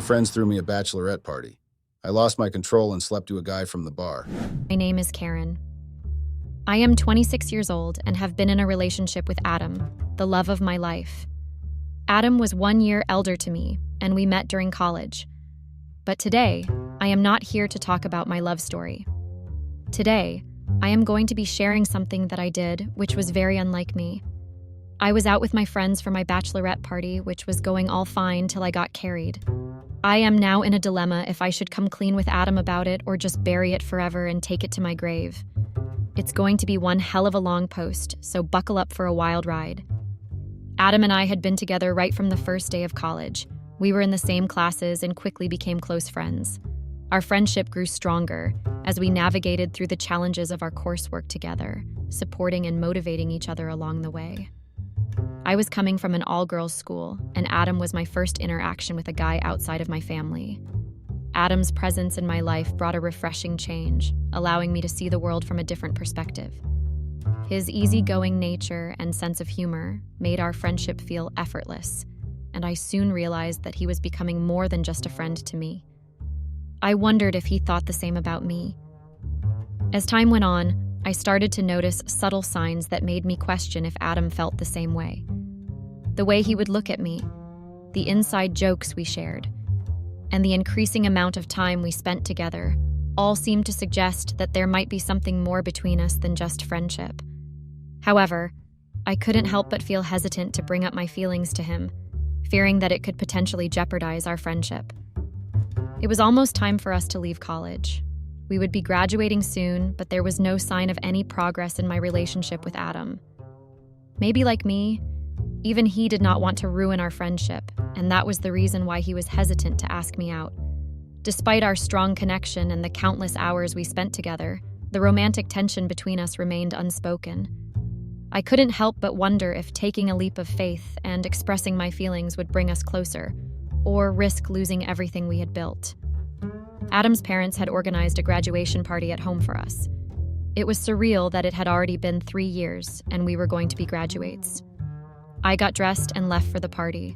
friends threw me a bachelorette party. I lost my control and slept to a guy from the bar. My name is Karen. I am 26 years old and have been in a relationship with Adam, the love of my life. Adam was 1 year elder to me, and we met during college. But today, I am not here to talk about my love story. Today, I am going to be sharing something that I did, which was very unlike me. I was out with my friends for my bachelorette party, which was going all fine till I got carried. I am now in a dilemma if I should come clean with Adam about it or just bury it forever and take it to my grave. It's going to be one hell of a long post, so buckle up for a wild ride. Adam and I had been together right from the first day of college. We were in the same classes and quickly became close friends. Our friendship grew stronger as we navigated through the challenges of our coursework together, supporting and motivating each other along the way. I was coming from an all-girls school, and Adam was my first interaction with a guy outside of my family. Adam's presence in my life brought a refreshing change, allowing me to see the world from a different perspective. His easygoing nature and sense of humor made our friendship feel effortless, and I soon realized that he was becoming more than just a friend to me. I wondered if he thought the same about me. As time went on, I started to notice subtle signs that made me question if Adam felt the same way. The way he would look at me, the inside jokes we shared, and the increasing amount of time we spent together all seemed to suggest that there might be something more between us than just friendship. However, I couldn't help but feel hesitant to bring up my feelings to him, fearing that it could potentially jeopardize our friendship. It was almost time for us to leave college. We would be graduating soon, but there was no sign of any progress in my relationship with Adam. Maybe like me, even he did not want to ruin our friendship, and that was the reason why he was hesitant to ask me out. Despite our strong connection and the countless hours we spent together, the romantic tension between us remained unspoken. I couldn't help but wonder if taking a leap of faith and expressing my feelings would bring us closer, or risk losing everything we had built. Adam's parents had organized a graduation party at home for us. It was surreal that it had already been 3 years and we were going to be graduates. I got dressed and left for the party.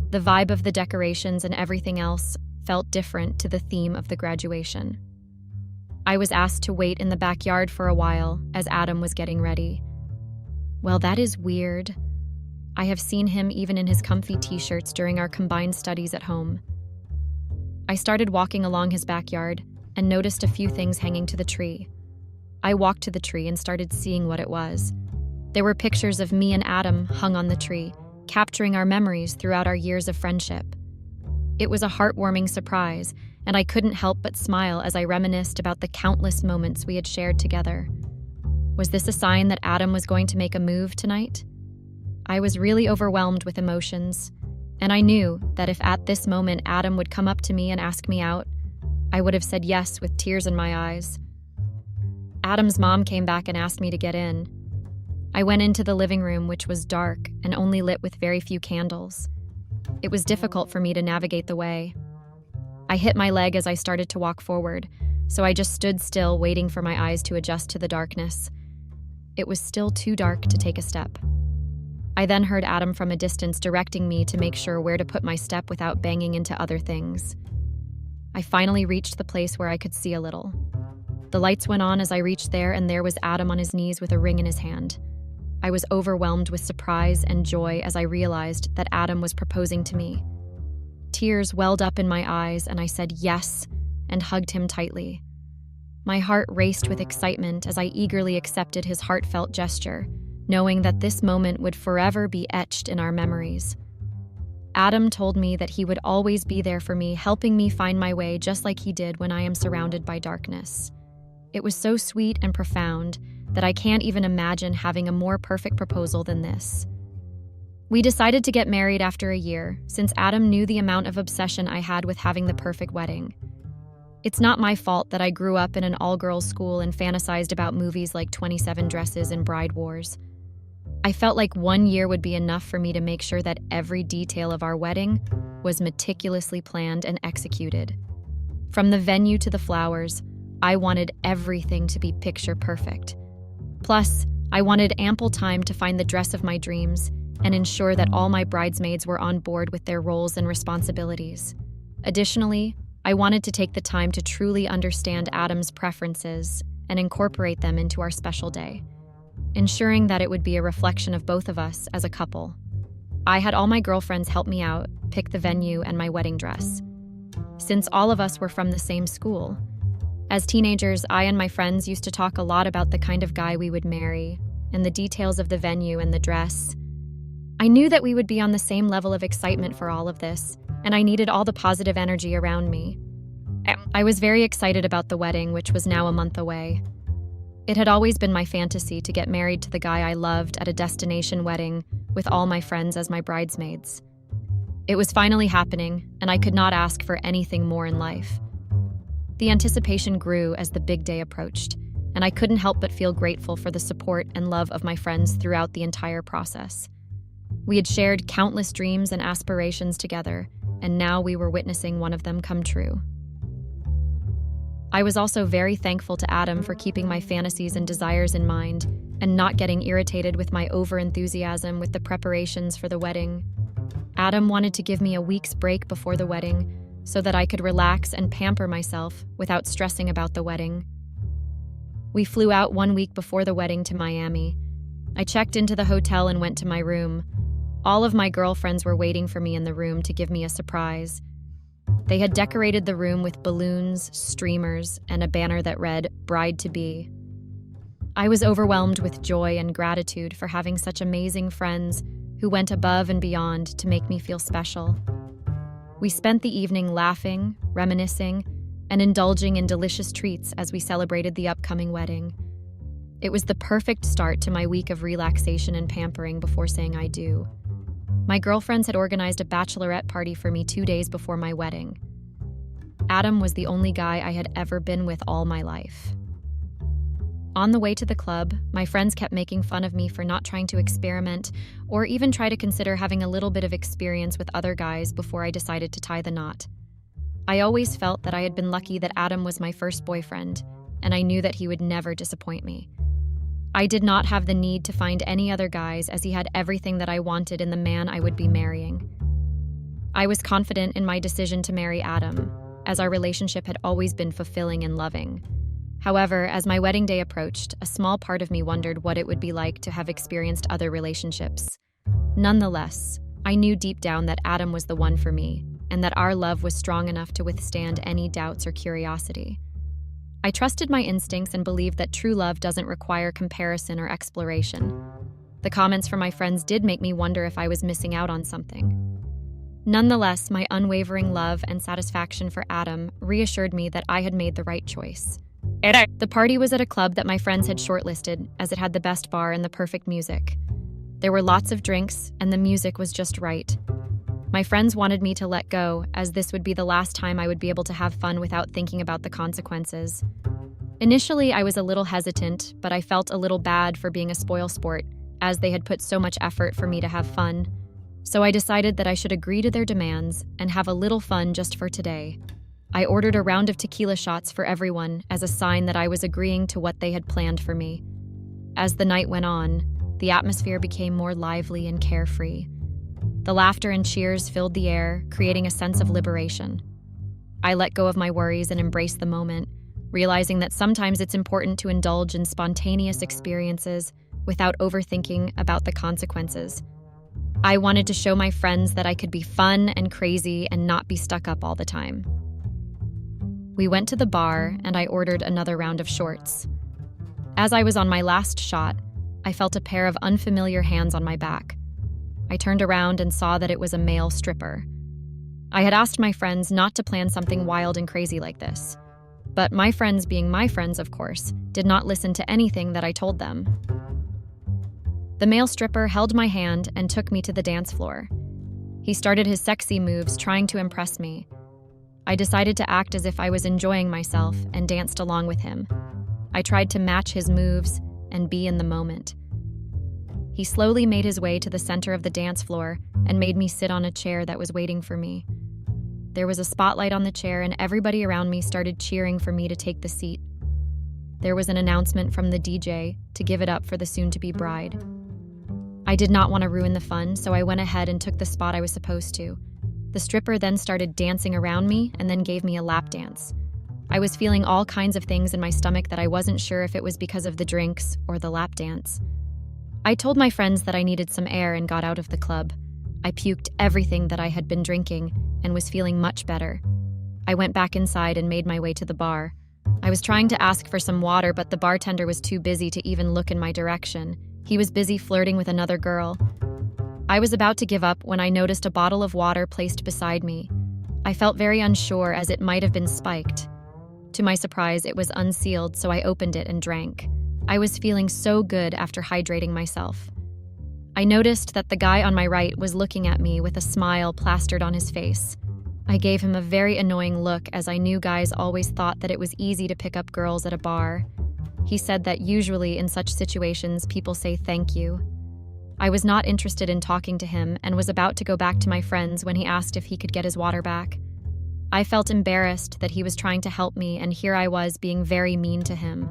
The vibe of the decorations and everything else felt different to the theme of the graduation. I was asked to wait in the backyard for a while as Adam was getting ready. Well, that is weird. I have seen him even in his comfy t-shirts during our combined studies at home. I started walking along his backyard and noticed a few things hanging to the tree. I walked to the tree and started seeing what it was. There were pictures of me and Adam hung on the tree, capturing our memories throughout our years of friendship. It was a heartwarming surprise, and I couldn't help but smile as I reminisced about the countless moments we had shared together. Was this a sign that Adam was going to make a move tonight? I was really overwhelmed with emotions, and I knew that if at this moment Adam would come up to me and ask me out, I would have said yes with tears in my eyes. Adam's mom came back and asked me to get in. I went into the living room, which was dark and only lit with very few candles. It was difficult for me to navigate the way. I hit my leg as I started to walk forward, so I just stood still, waiting for my eyes to adjust to the darkness. It was still too dark to take a step. I then heard Adam from a distance directing me to make sure where to put my step without banging into other things. I finally reached the place where I could see a little. The lights went on as I reached there, and there was Adam on his knees with a ring in his hand. I was overwhelmed with surprise and joy as I realized that Adam was proposing to me. Tears welled up in my eyes, and I said yes and hugged him tightly. My heart raced with excitement as I eagerly accepted his heartfelt gesture, knowing that this moment would forever be etched in our memories. Adam told me that he would always be there for me, helping me find my way just like he did when I am surrounded by darkness. It was so sweet and profound that I can't even imagine having a more perfect proposal than this. We decided to get married after a year, since Adam knew the amount of obsession I had with having the perfect wedding. It's not my fault that I grew up in an all-girls school and fantasized about movies like 27 Dresses and Bride Wars. I felt like 1 year would be enough for me to make sure that every detail of our wedding was meticulously planned and executed. From the venue to the flowers, I wanted everything to be picture perfect. Plus, I wanted ample time to find the dress of my dreams and ensure that all my bridesmaids were on board with their roles and responsibilities. Additionally, I wanted to take the time to truly understand Adam's preferences and incorporate them into our special day, ensuring that it would be a reflection of both of us as a couple. I had all my girlfriends help me out, pick the venue and my wedding dress. Since all of us were from the same school, as teenagers, I and my friends used to talk a lot about the kind of guy we would marry and the details of the venue and the dress. I knew that we would be on the same level of excitement for all of this, and I needed all the positive energy around me. I was very excited about the wedding, which was now a month away. It had always been my fantasy to get married to the guy I loved at a destination wedding with all my friends as my bridesmaids. It was finally happening, and I could not ask for anything more in life. The anticipation grew as the big day approached, and I couldn't help but feel grateful for the support and love of my friends throughout the entire process. We had shared countless dreams and aspirations together, and now we were witnessing one of them come true. I was also very thankful to Adam for keeping my fantasies and desires in mind and not getting irritated with my overenthusiasm with the preparations for the wedding. Adam wanted to give me a week's break before the wedding so that I could relax and pamper myself without stressing about the wedding. We flew out 1 week before the wedding to Miami. I checked into the hotel and went to my room. All of my girlfriends were waiting for me in the room to give me a surprise. They had decorated the room with balloons, streamers, and a banner that read, "Bride-to-be." I was overwhelmed with joy and gratitude for having such amazing friends who went above and beyond to make me feel special. We spent the evening laughing, reminiscing, and indulging in delicious treats as we celebrated the upcoming wedding. It was the perfect start to my week of relaxation and pampering before saying I do. My girlfriends had organized a bachelorette party for me 2 days before my wedding. Adam was the only guy I had ever been with all my life. On the way to the club, my friends kept making fun of me for not trying to experiment or even try to consider having a little bit of experience with other guys before I decided to tie the knot. I always felt that I had been lucky that Adam was my first boyfriend, and I knew that he would never disappoint me. I did not have the need to find any other guys as he had everything that I wanted in the man I would be marrying. I was confident in my decision to marry Adam, as our relationship had always been fulfilling and loving. However, as my wedding day approached, a small part of me wondered what it would be like to have experienced other relationships. Nonetheless, I knew deep down that Adam was the one for me, and that our love was strong enough to withstand any doubts or curiosity. I trusted my instincts and believed that true love doesn't require comparison or exploration. The comments from my friends did make me wonder if I was missing out on something. Nonetheless, my unwavering love and satisfaction for Adam reassured me that I had made the right choice. The party was at a club that my friends had shortlisted, as it had the best bar and the perfect music. There were lots of drinks, and the music was just right. My friends wanted me to let go, as this would be the last time I would be able to have fun without thinking about the consequences. Initially, I was a little hesitant, but I felt a little bad for being a spoilsport, as they had put so much effort for me to have fun. So I decided that I should agree to their demands and have a little fun just for today. I ordered a round of tequila shots for everyone as a sign that I was agreeing to what they had planned for me. As the night went on, the atmosphere became more lively and carefree. The laughter and cheers filled the air, creating a sense of liberation. I let go of my worries and embraced the moment, realizing that sometimes it's important to indulge in spontaneous experiences without overthinking about the consequences. I wanted to show my friends that I could be fun and crazy and not be stuck up all the time. We went to the bar, and I ordered another round of shorts. As I was on my last shot, I felt a pair of unfamiliar hands on my back. I turned around and saw that it was a male stripper. I had asked my friends not to plan something wild and crazy like this. But my friends, being my friends, of course, did not listen to anything that I told them. The male stripper held my hand and took me to the dance floor. He started his sexy moves, trying to impress me. I decided to act as if I was enjoying myself and danced along with him. I tried to match his moves and be in the moment. He slowly made his way to the center of the dance floor and made me sit on a chair that was waiting for me. There was a spotlight on the chair, and everybody around me started cheering for me to take the seat. There was an announcement from the DJ to give it up for the soon-to-be bride. I did not want to ruin the fun, so I went ahead and took the spot I was supposed to. The stripper then started dancing around me and then gave me a lap dance. I was feeling all kinds of things in my stomach that I wasn't sure if it was because of the drinks or the lap dance. I told my friends that I needed some air and got out of the club. I puked everything that I had been drinking and was feeling much better. I went back inside and made my way to the bar. I was trying to ask for some water, but the bartender was too busy to even look in my direction. He was busy flirting with another girl. I was about to give up when I noticed a bottle of water placed beside me. I felt very unsure as it might have been spiked. To my surprise, it was unsealed, so I opened it and drank. I was feeling so good after hydrating myself. I noticed that the guy on my right was looking at me with a smile plastered on his face. I gave him a very annoying look as I knew guys always thought that it was easy to pick up girls at a bar. He said that usually in such situations people say thank you. I was not interested in talking to him and was about to go back to my friends when he asked if he could get his water back. I felt embarrassed that he was trying to help me, and here I was being very mean to him.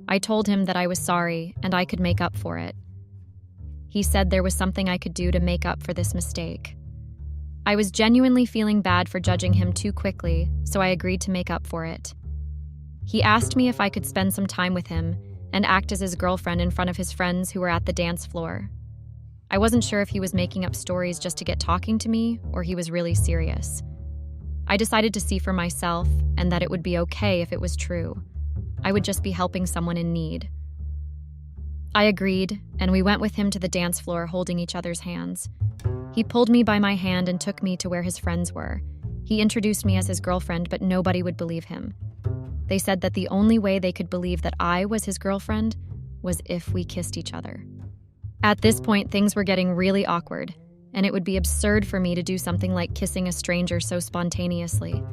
I told him that I was sorry and I could make up for it. He said there was something I could do to make up for this mistake. I was genuinely feeling bad for judging him too quickly, so I agreed to make up for it. He asked me if I could spend some time with him and act as his girlfriend in front of his friends who were at the dance floor. I wasn't sure if he was making up stories just to get talking to me or he was really serious. I decided to see for myself and that it would be okay if it was true. I would just be helping someone in need. I agreed, and we went with him to the dance floor holding each other's hands. He pulled me by my hand and took me to where his friends were. He introduced me as his girlfriend, but nobody would believe him. They said that the only way they could believe that I was his girlfriend was if we kissed each other. At this point, things were getting really awkward, and it would be absurd for me to do something like kissing a stranger so spontaneously.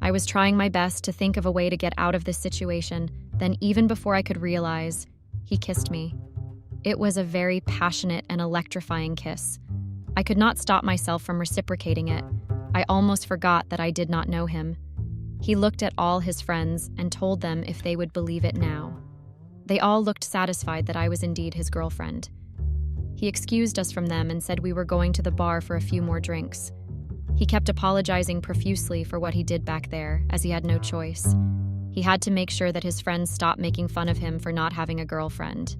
I was trying my best to think of a way to get out of this situation, then even before I could realize, he kissed me. It was a very passionate and electrifying kiss. I could not stop myself from reciprocating it. I almost forgot that I did not know him. He looked at all his friends and told them if they would believe it now. They all looked satisfied that I was indeed his girlfriend. He excused us from them and said we were going to the bar for a few more drinks. He kept apologizing profusely for what he did back there, as he had no choice. He had to make sure that his friends stopped making fun of him for not having a girlfriend.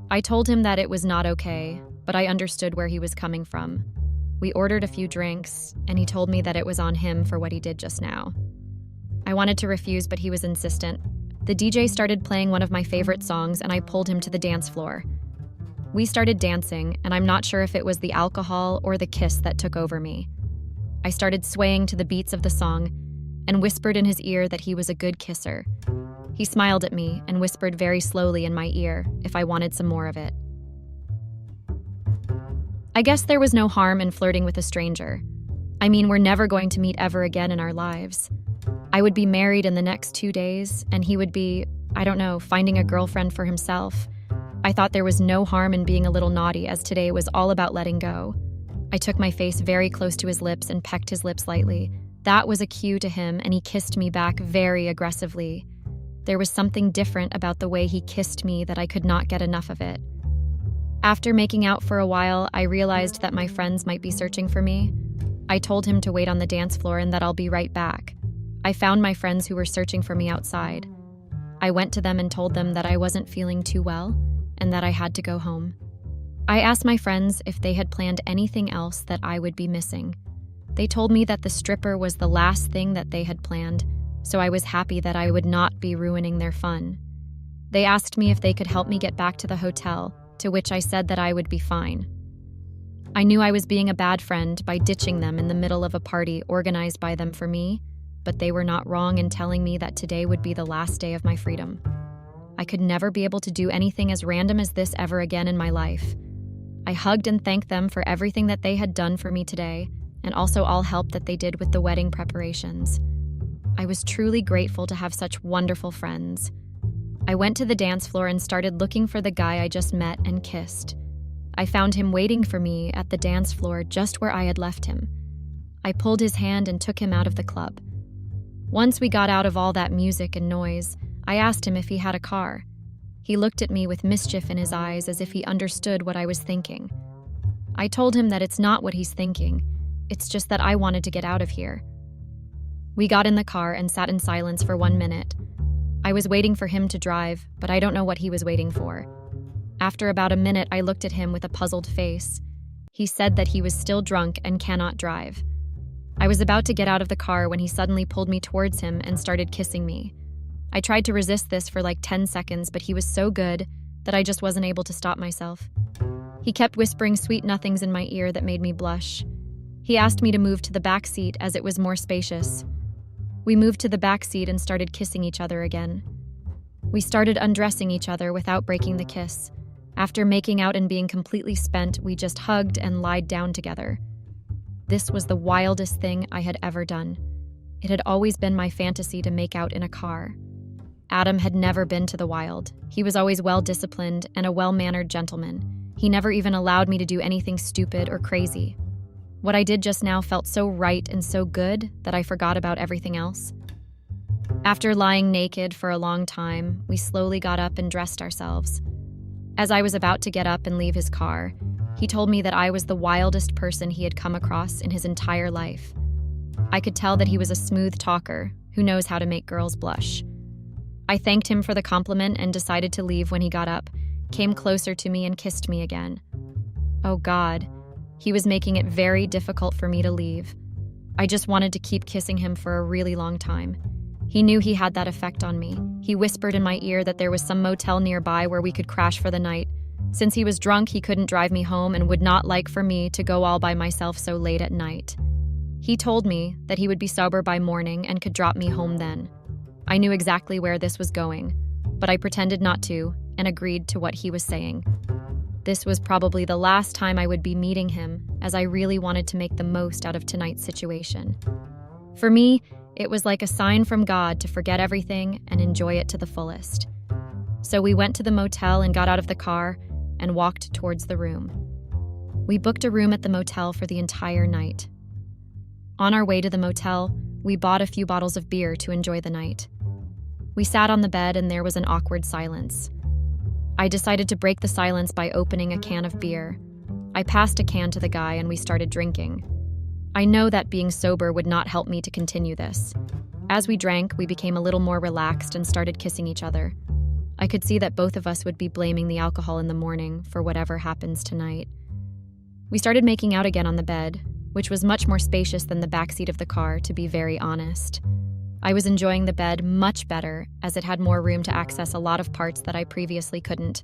I told him that it was not okay, but I understood where he was coming from. We ordered a few drinks, and he told me that it was on him for what he did just now. I wanted to refuse, but he was insistent. The DJ started playing one of my favorite songs, and I pulled him to the dance floor. We started dancing, and I'm not sure if it was the alcohol or the kiss that took over me. I started swaying to the beats of the song and whispered in his ear that he was a good kisser. He smiled at me and whispered very slowly in my ear if I wanted some more of it. I guess there was no harm in flirting with a stranger. I mean, we're never going to meet ever again in our lives. I would be married in the next 2 days, and he would be, I don't know, finding a girlfriend for himself. I thought there was no harm in being a little naughty, as today was all about letting go. I took my face very close to his lips and pecked his lips lightly. That was a cue to him, and he kissed me back very aggressively. There was something different about the way he kissed me that I could not get enough of it. After making out for a while, I realized that my friends might be searching for me. I told him to wait on the dance floor and that I'll be right back. I found my friends who were searching for me outside. I went to them and told them that I wasn't feeling too well and that I had to go home. I asked my friends if they had planned anything else that I would be missing. They told me that the stripper was the last thing that they had planned, so I was happy that I would not be ruining their fun. They asked me if they could help me get back to the hotel, to which I said that I would be fine. I knew I was being a bad friend by ditching them in the middle of a party organized by them for me, but they were not wrong in telling me that today would be the last day of my freedom. I could never be able to do anything as random as this ever again in my life. I hugged and thanked them for everything that they had done for me today, and also all help that they did with the wedding preparations. I was truly grateful to have such wonderful friends. I went to the dance floor and started looking for the guy I just met and kissed. I found him waiting for me at the dance floor just where I had left him. I pulled his hand and took him out of the club. Once we got out of all that music and noise, I asked him if he had a car. He looked at me with mischief in his eyes as if he understood what I was thinking. I told him that it's not what he's thinking. It's just that I wanted to get out of here. We got in the car and sat in silence for 1 minute. I was waiting for him to drive, but I don't know what he was waiting for. After about a minute, I looked at him with a puzzled face. He said that he was still drunk and cannot drive. I was about to get out of the car when he suddenly pulled me towards him and started kissing me. I tried to resist this for like 10 seconds, but he was so good that I just wasn't able to stop myself. He kept whispering sweet nothings in my ear that made me blush. He asked me to move to the back seat as it was more spacious. We moved to the back seat and started kissing each other again. We started undressing each other without breaking the kiss. After making out and being completely spent, we just hugged and lied down together. This was the wildest thing I had ever done. It had always been my fantasy to make out in a car. Adam had never been to the wild. He was always well-disciplined and a well-mannered gentleman. He never even allowed me to do anything stupid or crazy. What I did just now felt so right and so good that I forgot about everything else. After lying naked for a long time, we slowly got up and dressed ourselves. As I was about to get up and leave his car, he told me that I was the wildest person he had come across in his entire life. I could tell that he was a smooth talker who knows how to make girls blush. I thanked him for the compliment and decided to leave when he got up, came closer to me and kissed me again. Oh God, he was making it very difficult for me to leave. I just wanted to keep kissing him for a really long time. He knew he had that effect on me. He whispered in my ear that there was some motel nearby where we could crash for the night. Since he was drunk, he couldn't drive me home and would not like for me to go all by myself so late at night. He told me that he would be sober by morning and could drop me home then. I knew exactly where this was going, but I pretended not to and agreed to what he was saying. This was probably the last time I would be meeting him, as I really wanted to make the most out of tonight's situation. For me, it was like a sign from God to forget everything and enjoy it to the fullest. So we went to the motel and got out of the car and walked towards the room. We booked a room at the motel for the entire night. On our way to the motel, we bought a few bottles of beer to enjoy the night. We sat on the bed and there was an awkward silence. I decided to break the silence by opening a can of beer. I passed a can to the guy and we started drinking. I know that being sober would not help me to continue this. As we drank, we became a little more relaxed and started kissing each other. I could see that both of us would be blaming the alcohol in the morning for whatever happens tonight. We started making out again on the bed, which was much more spacious than the backseat of the car, to be very honest. I was enjoying the bed much better, as it had more room to access a lot of parts that I previously couldn't.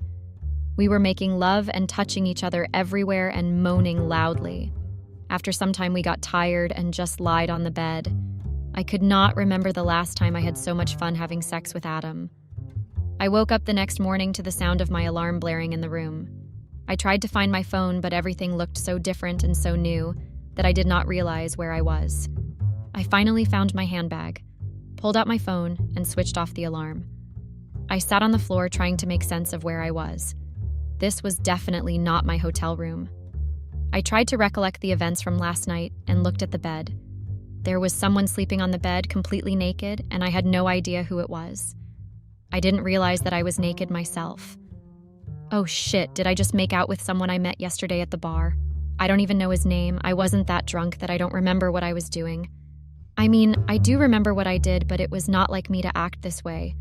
We were making love and touching each other everywhere and moaning loudly. After some time, we got tired and just lied on the bed. I could not remember the last time I had so much fun having sex with Adam. I woke up the next morning to the sound of my alarm blaring in the room. I tried to find my phone, but everything looked so different and so new that I did not realize where I was. I finally found my handbag, pulled out my phone, and switched off the alarm. I sat on the floor trying to make sense of where I was. This was definitely not my hotel room. I tried to recollect the events from last night and looked at the bed. There was someone sleeping on the bed completely naked, and I had no idea who it was. I didn't realize that I was naked myself. Oh shit, did I just make out with someone I met yesterday at the bar? I don't even know his name. I wasn't that drunk that I don't remember what I was doing. I mean, I do remember what I did, but it was not like me to act this way.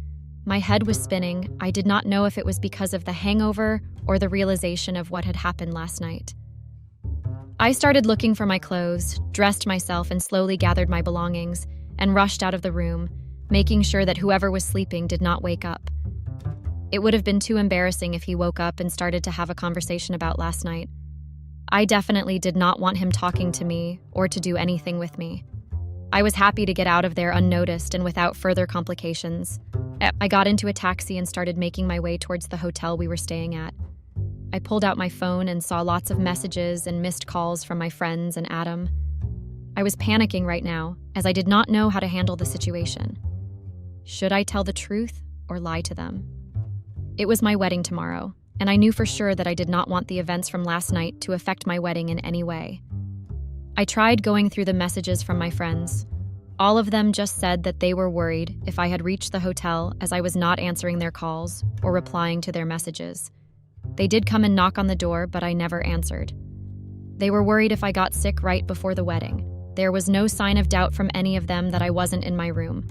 My head was spinning. I did not know if it was because of the hangover or the realization of what had happened last night. I started looking for my clothes, dressed myself, and slowly gathered my belongings, and rushed out of the room, making sure that whoever was sleeping did not wake up. It would have been too embarrassing if he woke up and started to have a conversation about last night. I definitely did not want him talking to me or to do anything with me. I was happy to get out of there unnoticed and without further complications. I got into a taxi and started making my way towards the hotel we were staying at. I pulled out my phone and saw lots of messages and missed calls from my friends and Adam. I was panicking right now, as I did not know how to handle the situation. Should I tell the truth or lie to them? It was my wedding tomorrow, and I knew for sure that I did not want the events from last night to affect my wedding in any way. I tried going through the messages from my friends. All of them just said that they were worried if I had reached the hotel, as I was not answering their calls or replying to their messages. They did come and knock on the door, but I never answered. They were worried if I got sick right before the wedding. There was no sign of doubt from any of them that I wasn't in my room.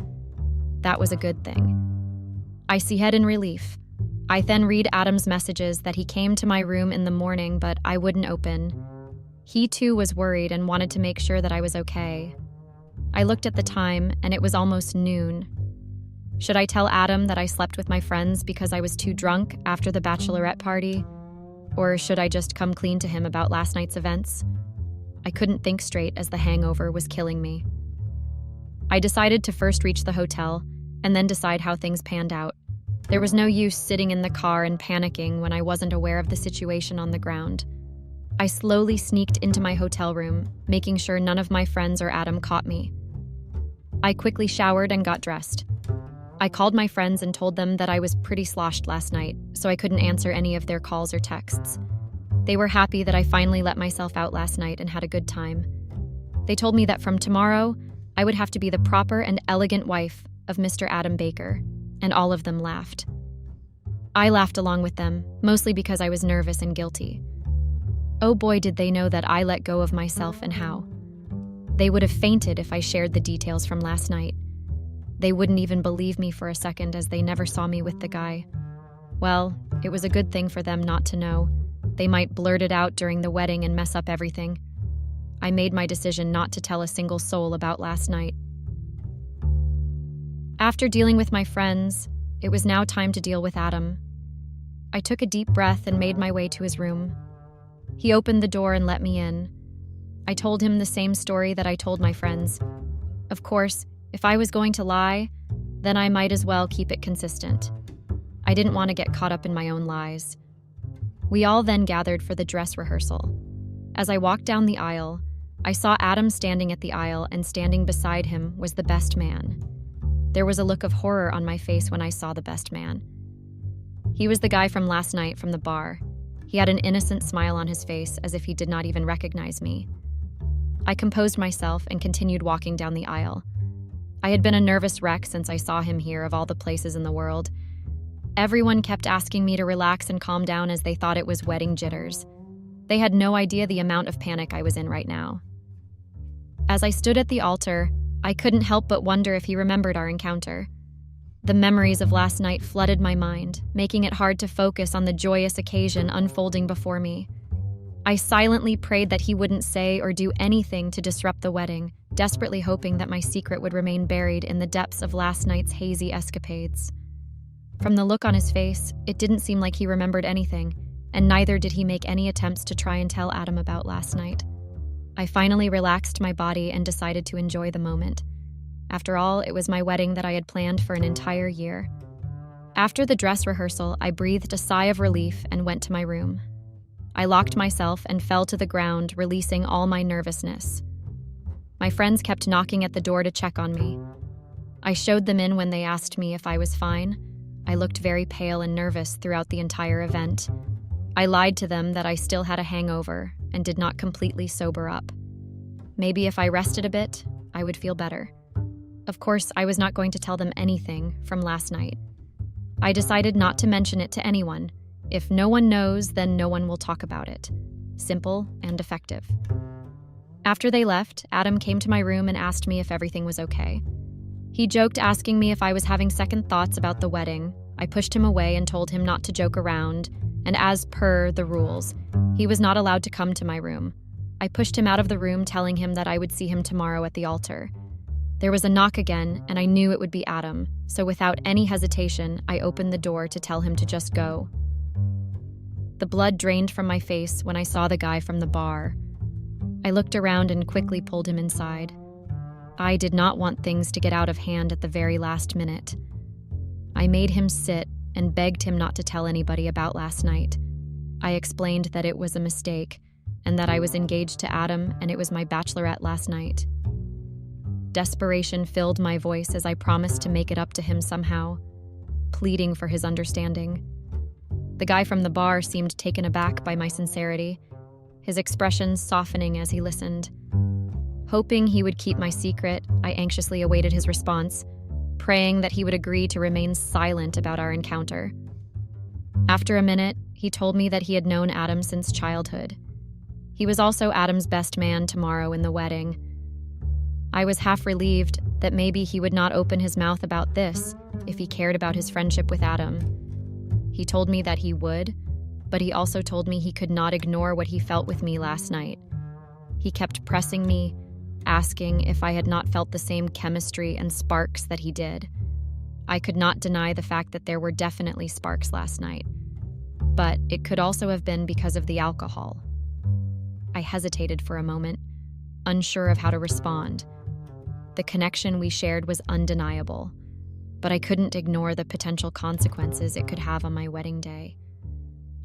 That was a good thing. I sighed in relief. I then read Adam's messages that he came to my room in the morning, but I wouldn't open. He too was worried and wanted to make sure that I was okay. I looked at the time, and it was almost noon. Should I tell Adam that I slept with my friends because I was too drunk after the bachelorette party? Or should I just come clean to him about last night's events? I couldn't think straight as the hangover was killing me. I decided to first reach the hotel and then decide how things panned out. There was no use sitting in the car and panicking when I wasn't aware of the situation on the ground. I slowly sneaked into my hotel room, making sure none of my friends or Adam caught me. I quickly showered and got dressed. I called my friends and told them that I was pretty sloshed last night, so I couldn't answer any of their calls or texts. They were happy that I finally let myself out last night and had a good time. They told me that from tomorrow, I would have to be the proper and elegant wife of Mr. Adam Baker, and all of them laughed. I laughed along with them, mostly because I was nervous and guilty. Oh boy, did they know that I let go of myself and how. They would have fainted if I shared the details from last night. They wouldn't even believe me for a second as they never saw me with the guy. Well, it was a good thing for them not to know. They might blurt it out during the wedding and mess up everything. I made my decision not to tell a single soul about last night. After dealing with my friends, it was now time to deal with Adam. I took a deep breath and made my way to his room. He opened the door and let me in. I told him the same story that I told my friends. Of course, if I was going to lie, then I might as well keep it consistent. I didn't want to get caught up in my own lies. We all then gathered for the dress rehearsal. As I walked down the aisle, I saw Adam standing at the aisle, and standing beside him was the best man. There was a look of horror on my face when I saw the best man. He was the guy from last night from the bar. He had an innocent smile on his face, as if he did not even recognize me. I composed myself and continued walking down the aisle. I had been a nervous wreck since I saw him here of all the places in the world. Everyone kept asking me to relax and calm down as they thought it was wedding jitters. They had no idea the amount of panic I was in right now. As I stood at the altar, I couldn't help but wonder if he remembered our encounter. The memories of last night flooded my mind, making it hard to focus on the joyous occasion unfolding before me. I silently prayed that he wouldn't say or do anything to disrupt the wedding, desperately hoping that my secret would remain buried in the depths of last night's hazy escapades. From the look on his face, it didn't seem like he remembered anything, and neither did he make any attempts to try and tell Adam about last night. I finally relaxed my body and decided to enjoy the moment. After all, it was my wedding that I had planned for an entire year. After the dress rehearsal, I breathed a sigh of relief and went to my room. I locked myself and fell to the ground, releasing all my nervousness. My friends kept knocking at the door to check on me. I showed them in when they asked me if I was fine. I looked very pale and nervous throughout the entire event. I lied to them that I still had a hangover and did not completely sober up. Maybe if I rested a bit, I would feel better. Of course, I was not going to tell them anything from last night. I decided not to mention it to anyone. If no one knows, then no one will talk about it. Simple and effective. After they left, Adam came to my room and asked me if everything was okay. He joked, asking me if I was having second thoughts about the wedding. I pushed him away and told him not to joke around, and as per the rules, he was not allowed to come to my room. I pushed him out of the room, telling him that I would see him tomorrow at the altar. There was a knock again, and I knew it would be Adam, so without any hesitation, I opened the door to tell him to just go. The blood drained from my face when I saw the guy from the bar. I looked around and quickly pulled him inside. I did not want things to get out of hand at the very last minute. I made him sit and begged him not to tell anybody about last night. I explained that it was a mistake and that I was engaged to Adam and it was my bachelorette last night. Desperation filled my voice as I promised to make it up to him somehow, pleading for his understanding. The guy from the bar seemed taken aback by my sincerity, his expressions softening as he listened. Hoping he would keep my secret, I anxiously awaited his response, praying that he would agree to remain silent about our encounter. After a minute, he told me that he had known Adam since childhood. He was also Adam's best man tomorrow in the wedding. I was half relieved that maybe he would not open his mouth about this if he cared about his friendship with Adam. He told me that he would, but he also told me he could not ignore what he felt with me last night. He kept pressing me, asking if I had not felt the same chemistry and sparks that he did. I could not deny the fact that there were definitely sparks last night, but it could also have been because of the alcohol. I hesitated for a moment, unsure of how to respond. The connection we shared was undeniable, but I couldn't ignore the potential consequences it could have on my wedding day.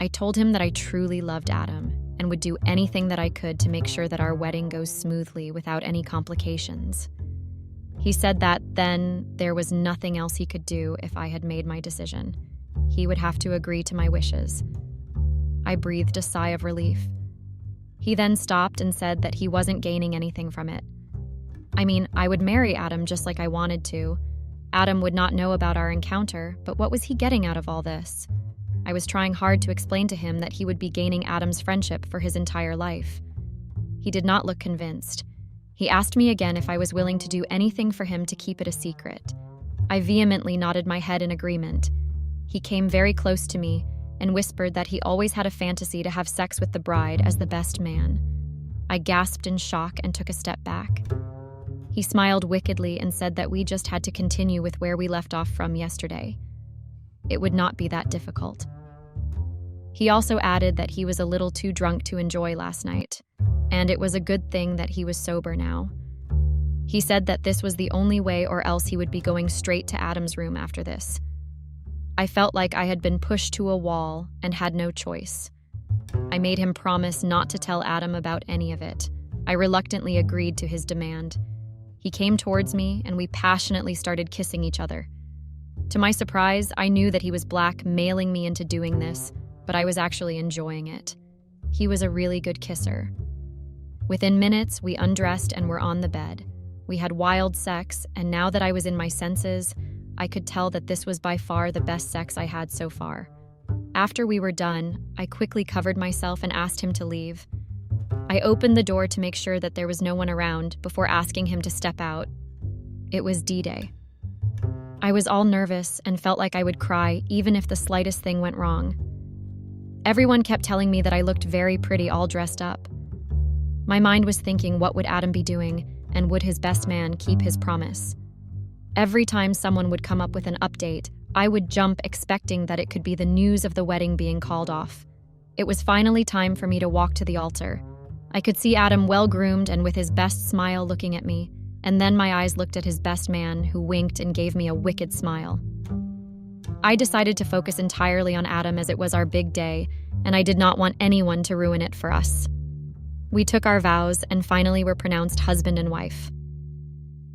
I told him that I truly loved Adam and would do anything that I could to make sure that our wedding goes smoothly without any complications. He said that then there was nothing else he could do if I had made my decision. He would have to agree to my wishes. I breathed a sigh of relief. He then stopped and said that he wasn't gaining anything from it. I mean, I would marry Adam just like I wanted to. Adam would not know about our encounter, but what was he getting out of all this? I was trying hard to explain to him that he would be gaining Adam's friendship for his entire life. He did not look convinced. He asked me again if I was willing to do anything for him to keep it a secret. I vehemently nodded my head in agreement. He came very close to me and whispered that he always had a fantasy to have sex with the bride as the best man. I gasped in shock and took a step back. He smiled wickedly and said that we just had to continue with where we left off from yesterday. It would not be that difficult. He also added that he was a little too drunk to enjoy last night, and it was a good thing that he was sober now. He said that this was the only way, or else he would be going straight to Adam's room after this. I felt like I had been pushed to a wall and had no choice. I made him promise not to tell Adam about any of it. I reluctantly agreed to his demand. He came towards me and we passionately started kissing each other. To my surprise, I knew that he was blackmailing me into doing this, but I was actually enjoying it. He was a really good kisser. Within minutes, we undressed and were on the bed. We had wild sex, and now that I was in my senses, I could tell that this was by far the best sex I had so far. After we were done, I quickly covered myself and asked him to leave. I opened the door to make sure that there was no one around before asking him to step out. It was D-Day. I was all nervous and felt like I would cry even if the slightest thing went wrong. Everyone kept telling me that I looked very pretty all dressed up. My mind was thinking, what would Adam be doing, and would his best man keep his promise? Every time someone would come up with an update, I would jump expecting that it could be the news of the wedding being called off. It was finally time for me to walk to the altar. I could see Adam well-groomed and with his best smile looking at me, and then my eyes looked at his best man, who winked and gave me a wicked smile. I decided to focus entirely on Adam as it was our big day, and I did not want anyone to ruin it for us. We took our vows and finally were pronounced husband and wife.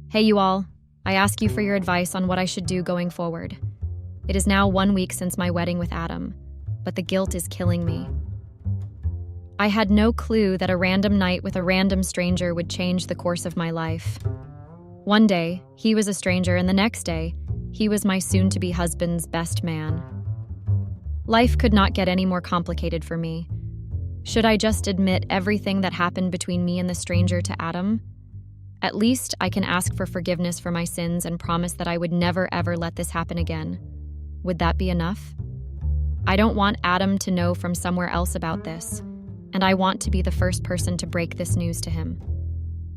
Hey you all, I ask you for your advice on what I should do going forward. It is now 1 week since my wedding with Adam, but the guilt is killing me. I had no clue that a random night with a random stranger would change the course of my life. One day, he was a stranger, and the next day, he was my soon-to-be husband's best man. Life could not get any more complicated for me. Should I just admit everything that happened between me and the stranger to Adam? At least I can ask for forgiveness for my sins and promise that I would never ever let this happen again. Would that be enough? I don't want Adam to know from somewhere else about this, and I want to be the first person to break this news to him.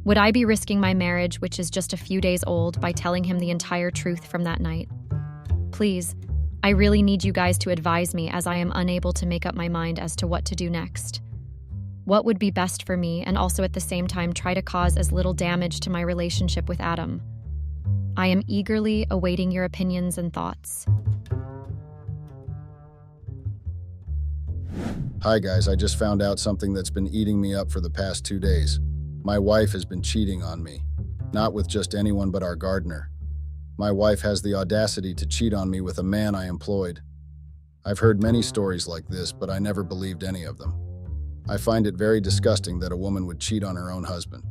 Would I be risking my marriage, which is just a few days old, by telling him the entire truth from that night? Please, I really need you guys to advise me, as I am unable to make up my mind as to what to do next. What would be best for me, and also at the same time try to cause as little damage to my relationship with Adam? I am eagerly awaiting your opinions and thoughts. Hi guys, I just found out something that's been eating me up for the past 2 days. My wife has been cheating on me. Not with just anyone but our gardener. My wife has the audacity to cheat on me with a man I employed. I've heard many stories like this, but I never believed any of them. I find it very disgusting that a woman would cheat on her own husband.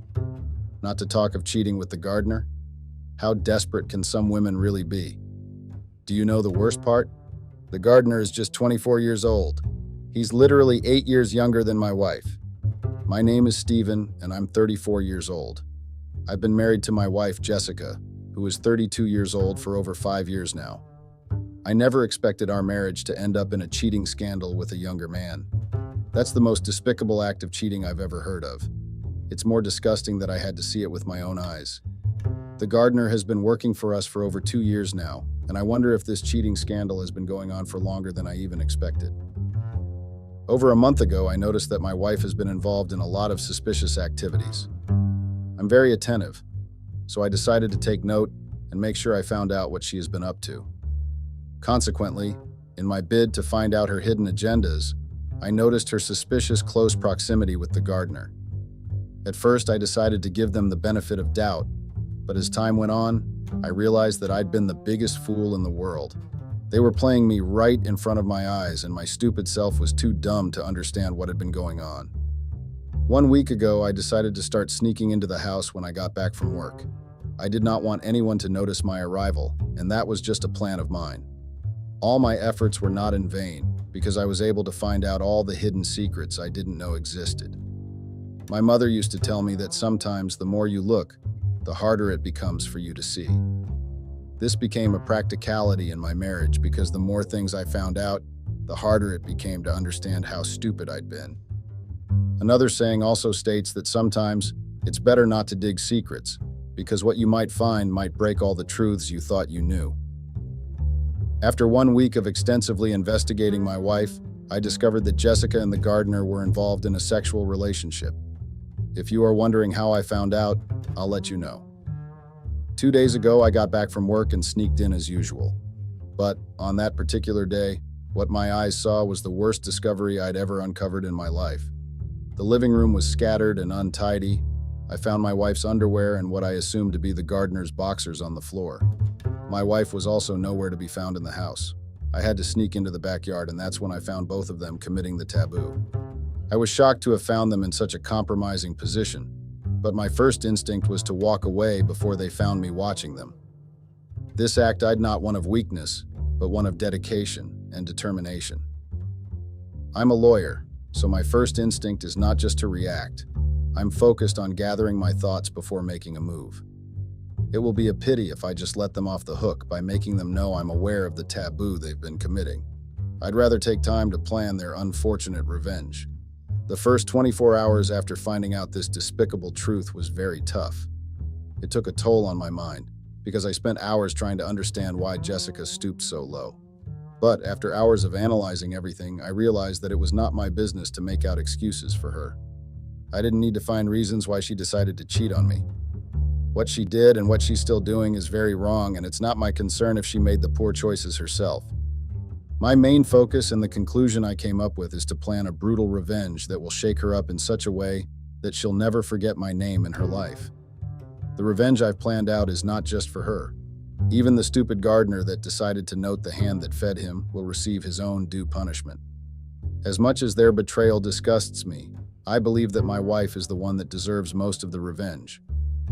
Not to talk of cheating with the gardener. How desperate can some women really be? Do you know the worst part? The gardener is just 24 years old. He's literally 8 years younger than my wife. My name is Steven, and I'm 34 years old. I've been married to my wife, Jessica, who is 32 years old for over 5 years now. I never expected our marriage to end up in a cheating scandal with a younger man. That's the most despicable act of cheating I've ever heard of. It's more disgusting that I had to see it with my own eyes. The gardener has been working for us for over 2 years now, and I wonder if this cheating scandal has been going on for longer than I even expected. Over a month ago, I noticed that my wife has been involved in a lot of suspicious activities. I'm very attentive, so I decided to take note and make sure I found out what she has been up to. Consequently, in my bid to find out her hidden agendas, I noticed her suspicious close proximity with the gardener. At first, I decided to give them the benefit of doubt, but as time went on, I realized that I'd been the biggest fool in the world. They were playing me right in front of my eyes, and my stupid self was too dumb to understand what had been going on. 1 week ago, I decided to start sneaking into the house when I got back from work. I did not want anyone to notice my arrival, and that was just a plan of mine. All my efforts were not in vain, because I was able to find out all the hidden secrets I didn't know existed. My mother used to tell me that sometimes the more you look, the harder it becomes for you to see. This became a practicality in my marriage because the more things I found out, the harder it became to understand how stupid I'd been. Another saying also states that sometimes it's better not to dig secrets, because what you might find might break all the truths you thought you knew. After 1 week of extensively investigating my wife, I discovered that Jessica and the gardener were involved in a sexual relationship. If you are wondering how I found out, I'll let you know. 2 days ago, I got back from work and sneaked in as usual. But on that particular day, what my eyes saw was the worst discovery I'd ever uncovered in my life. The living room was scattered and untidy. I found my wife's underwear and what I assumed to be the gardener's boxers on the floor. My wife was also nowhere to be found in the house. I had to sneak into the backyard, and that's when I found both of them committing the taboo. I was shocked to have found them in such a compromising position, but my first instinct was to walk away before they found me watching them. This act I'd not one of weakness, but one of dedication and determination. I'm a lawyer, so my first instinct is not just to react. I'm focused on gathering my thoughts before making a move. It will be a pity if I just let them off the hook by making them know I'm aware of the taboo they've been committing. I'd rather take time to plan their unfortunate revenge. The first 24 hours after finding out this despicable truth was very tough. It took a toll on my mind, because I spent hours trying to understand why Jessica stooped so low. But after hours of analyzing everything, I realized that it was not my business to make out excuses for her. I didn't need to find reasons why she decided to cheat on me. What she did and what she's still doing is very wrong, and it's not my concern if she made the poor choices herself. My main focus and the conclusion I came up with is to plan a brutal revenge that will shake her up in such a way that she'll never forget my name in her life. The revenge I've planned out is not just for her. Even the stupid gardener that decided to note the hand that fed him will receive his own due punishment. As much as their betrayal disgusts me, I believe that my wife is the one that deserves most of the revenge.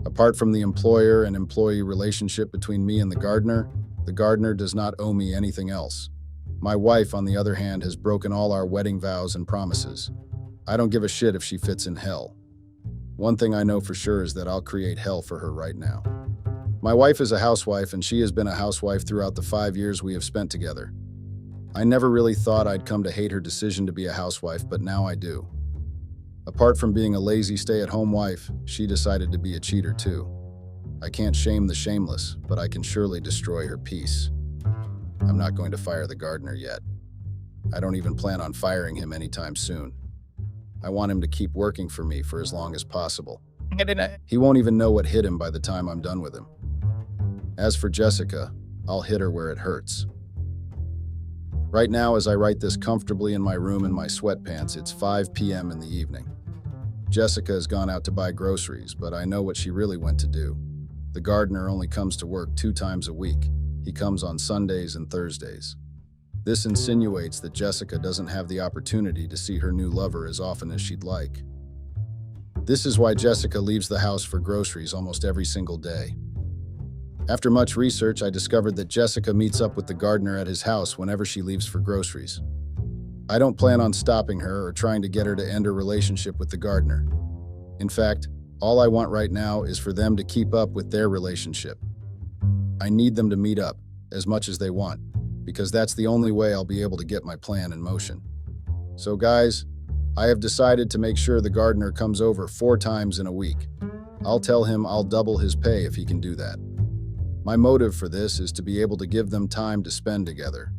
Apart from the employer and employee relationship between me and the gardener does not owe me anything else. My wife, on the other hand, has broken all our wedding vows and promises. I don't give a shit if she fits in hell. One thing I know for sure is that I'll create hell for her right now. My wife is a housewife, and she has been a housewife throughout the 5 years we have spent together. I never really thought I'd come to hate her decision to be a housewife, but now I do. Apart from being a lazy stay-at-home wife, she decided to be a cheater too. I can't shame the shameless, but I can surely destroy her peace. I'm not going to fire the gardener yet. I don't even plan on firing him anytime soon. I want him to keep working for me for as long as possible. He won't even know what hit him by the time I'm done with him. As for Jessica, I'll hit her where it hurts. Right now, as I write this comfortably in my room in my sweatpants, it's 5 p.m. in the evening. Jessica has gone out to buy groceries, but I know what she really went to do. The gardener only comes to work 2 times a week. He comes on Sundays and Thursdays. This insinuates that Jessica doesn't have the opportunity to see her new lover as often as she'd like. This is why Jessica leaves the house for groceries almost every single day. After much research, I discovered that Jessica meets up with the gardener at his house whenever she leaves for groceries. I don't plan on stopping her or trying to get her to end her relationship with the gardener. In fact, all I want right now is for them to keep up with their relationship. I need them to meet up as much as they want, because that's the only way I'll be able to get my plan in motion. So guys, I have decided to make sure the gardener comes over 4 times in a week. I'll tell him I'll double his pay if he can do that. My motive for this is to be able to give them time to spend together.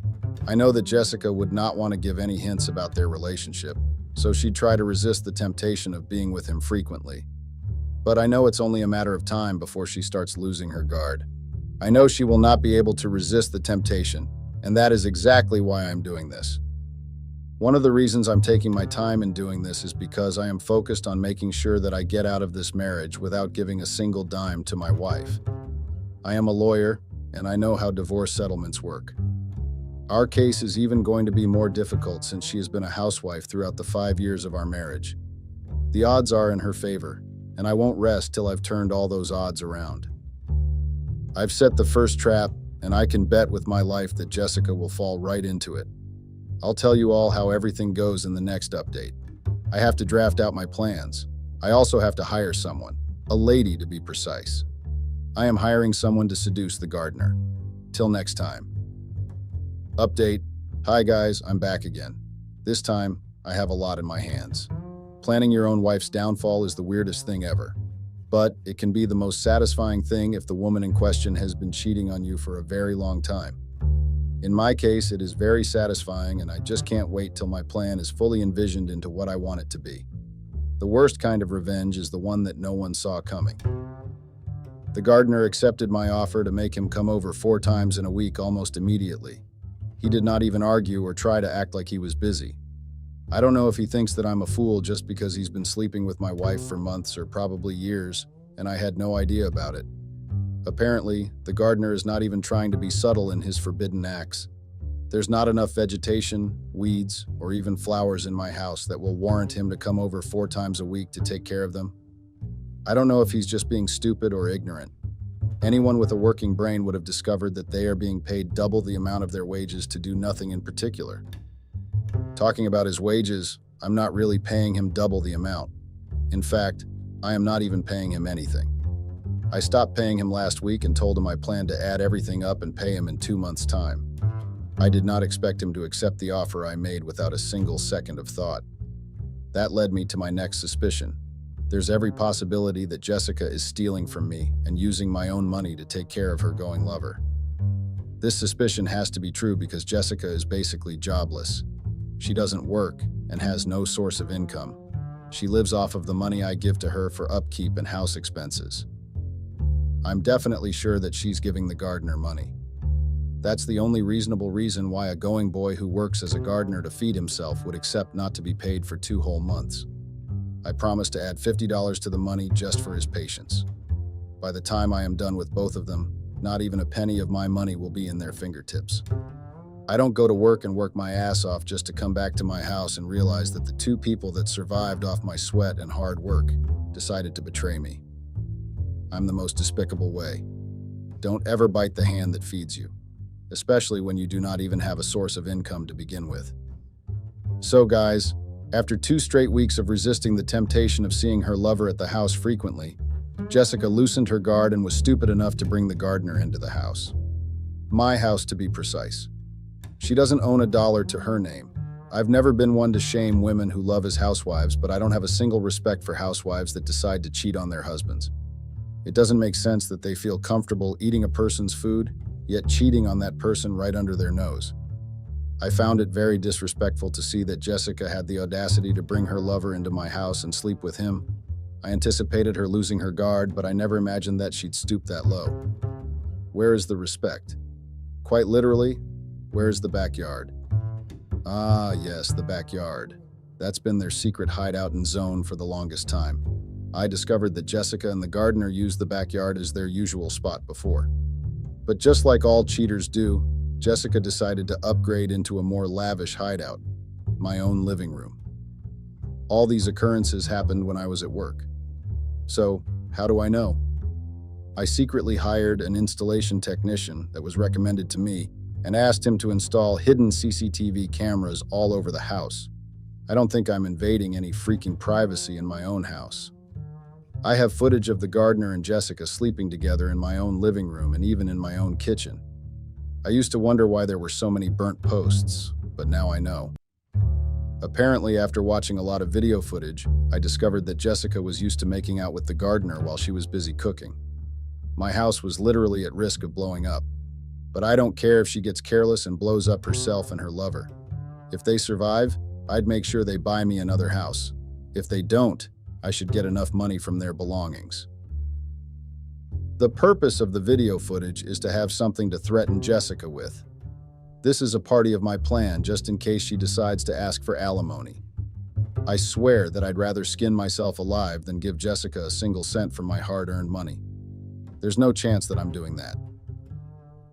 I know that Jessica would not want to give any hints about their relationship, so she'd try to resist the temptation of being with him frequently. But I know it's only a matter of time before she starts losing her guard. I know she will not be able to resist the temptation, and that is exactly why I'm doing this. One of the reasons I'm taking my time in doing this is because I am focused on making sure that I get out of this marriage without giving a single dime to my wife. I am a lawyer, and I know how divorce settlements work. Our case is even going to be more difficult since she has been a housewife throughout the 5 years of our marriage. The odds are in her favor, and I won't rest till I've turned all those odds around. I've set the first trap, and I can bet with my life that Jessica will fall right into it. I'll tell you all how everything goes in the next update. I have to draft out my plans. I also have to hire someone, a lady to be precise. I am hiring someone to seduce the gardener. Till next time. Update. Hi guys, I'm back again. This time, I have a lot in my hands. Planning your own wife's downfall is the weirdest thing ever. But it can be the most satisfying thing if the woman in question has been cheating on you for a very long time. In my case, it is very satisfying, and I just can't wait till my plan is fully envisioned into what I want it to be. The worst kind of revenge is the one that no one saw coming. The gardener accepted my offer to make him come over 4 times in a week almost immediately. He did not even argue or try to act like he was busy. I don't know if he thinks that I'm a fool just because he's been sleeping with my wife for months or probably years, and I had no idea about it. Apparently, the gardener is not even trying to be subtle in his forbidden acts. There's not enough vegetation, weeds, or even flowers in my house that will warrant him to come over 4 times a week to take care of them. I don't know if he's just being stupid or ignorant. Anyone with a working brain would have discovered that they are being paid double the amount of their wages to do nothing in particular. Talking about his wages, I'm not really paying him double the amount. In fact, I am not even paying him anything. I stopped paying him last week and told him I planned to add everything up and pay him in 2 months' time. I did not expect him to accept the offer I made without a single second of thought. That led me to my next suspicion. There's every possibility that Jessica is stealing from me and using my own money to take care of her going lover. This suspicion has to be true because Jessica is basically jobless. She doesn't work and has no source of income. She lives off of the money I give to her for upkeep and house expenses. I'm definitely sure that she's giving the gardener money. That's the only reasonable reason why a going boy who works as a gardener to feed himself would accept not to be paid for 2 whole months. I promised to add $50 to the money just for his patience. By the time I am done with both of them, not even a penny of my money will be in their fingertips. I don't go to work and work my ass off just to come back to my house and realize that the 2 people that survived off my sweat and hard work decided to betray me. I'm the most despicable way. Don't ever bite the hand that feeds you, especially when you do not even have a source of income to begin with. So guys, after 2 straight weeks of resisting the temptation of seeing her lover at the house frequently, Jessica loosened her guard and was stupid enough to bring the gardener into the house. My house, to be precise. She doesn't own a dollar to her name. I've never been one to shame women who love as housewives, but I don't have a single respect for housewives that decide to cheat on their husbands. It doesn't make sense that they feel comfortable eating a person's food, yet cheating on that person right under their nose. I found it very disrespectful to see that Jessica had the audacity to bring her lover into my house and sleep with him. I anticipated her losing her guard, but I never imagined that she'd stoop that low. Where is the respect? Quite literally, where is the backyard? Ah, yes, the backyard. That's been their secret hideout and zone for the longest time. I discovered that Jessica and the gardener used the backyard as their usual spot before. But just like all cheaters do, Jessica decided to upgrade into a more lavish hideout, my own living room. All these occurrences happened when I was at work. So, how do I know? I secretly hired an installation technician that was recommended to me, and asked him to install hidden CCTV cameras all over the house. I don't think I'm invading any freaking privacy in my own house. I have footage of the gardener and Jessica sleeping together in my own living room and even in my own kitchen. I used to wonder why there were so many burnt posts, but now I know. Apparently, after watching a lot of video footage, I discovered that Jessica was used to making out with the gardener while she was busy cooking. My house was literally at risk of blowing up. But I don't care if she gets careless and blows up herself and her lover. If they survive, I'd make sure they buy me another house. If they don't, I should get enough money from their belongings. The purpose of the video footage is to have something to threaten Jessica with. This is a part of my plan just in case she decides to ask for alimony. I swear that I'd rather skin myself alive than give Jessica a single cent from my hard-earned money. There's no chance that I'm doing that.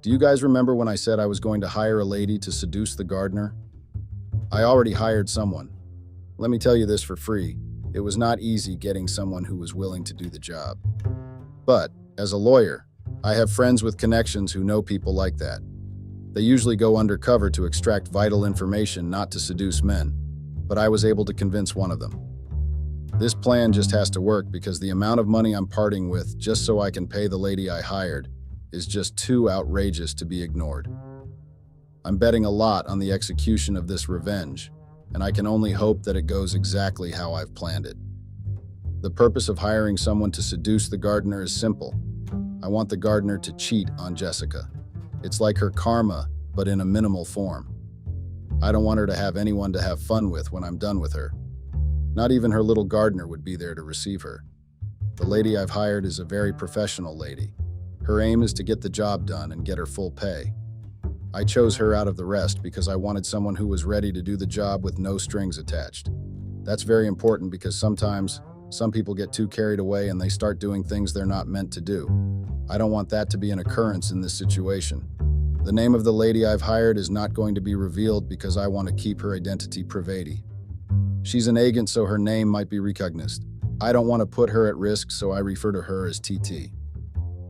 Do you guys remember when I said I was going to hire a lady to seduce the gardener? I already hired someone. Let me tell you this for free. It was not easy getting someone who was willing to do the job. But, as a lawyer, I have friends with connections who know people like that. They usually go undercover to extract vital information, not to seduce men, but I was able to convince one of them. This plan just has to work because the amount of money I'm parting with just so I can pay the lady I hired is just too outrageous to be ignored. I'm betting a lot on the execution of this revenge, and I can only hope that it goes exactly how I've planned it. The purpose of hiring someone to seduce the gardener is simple. I want the gardener to cheat on Jessica. It's like her karma, but in a minimal form. I don't want her to have anyone to have fun with when I'm done with her. Not even her little gardener would be there to receive her. The lady I've hired is a very professional lady. Her aim is to get the job done and get her full pay. I chose her out of the rest because I wanted someone who was ready to do the job with no strings attached. That's very important because sometimes some people get too carried away and they start doing things they're not meant to do. I don't want that to be an occurrence in this situation. The name of the lady I've hired is not going to be revealed because I want to keep her identity private. She's an agent, so her name might be recognized. I don't want to put her at risk, so I refer to her as TT.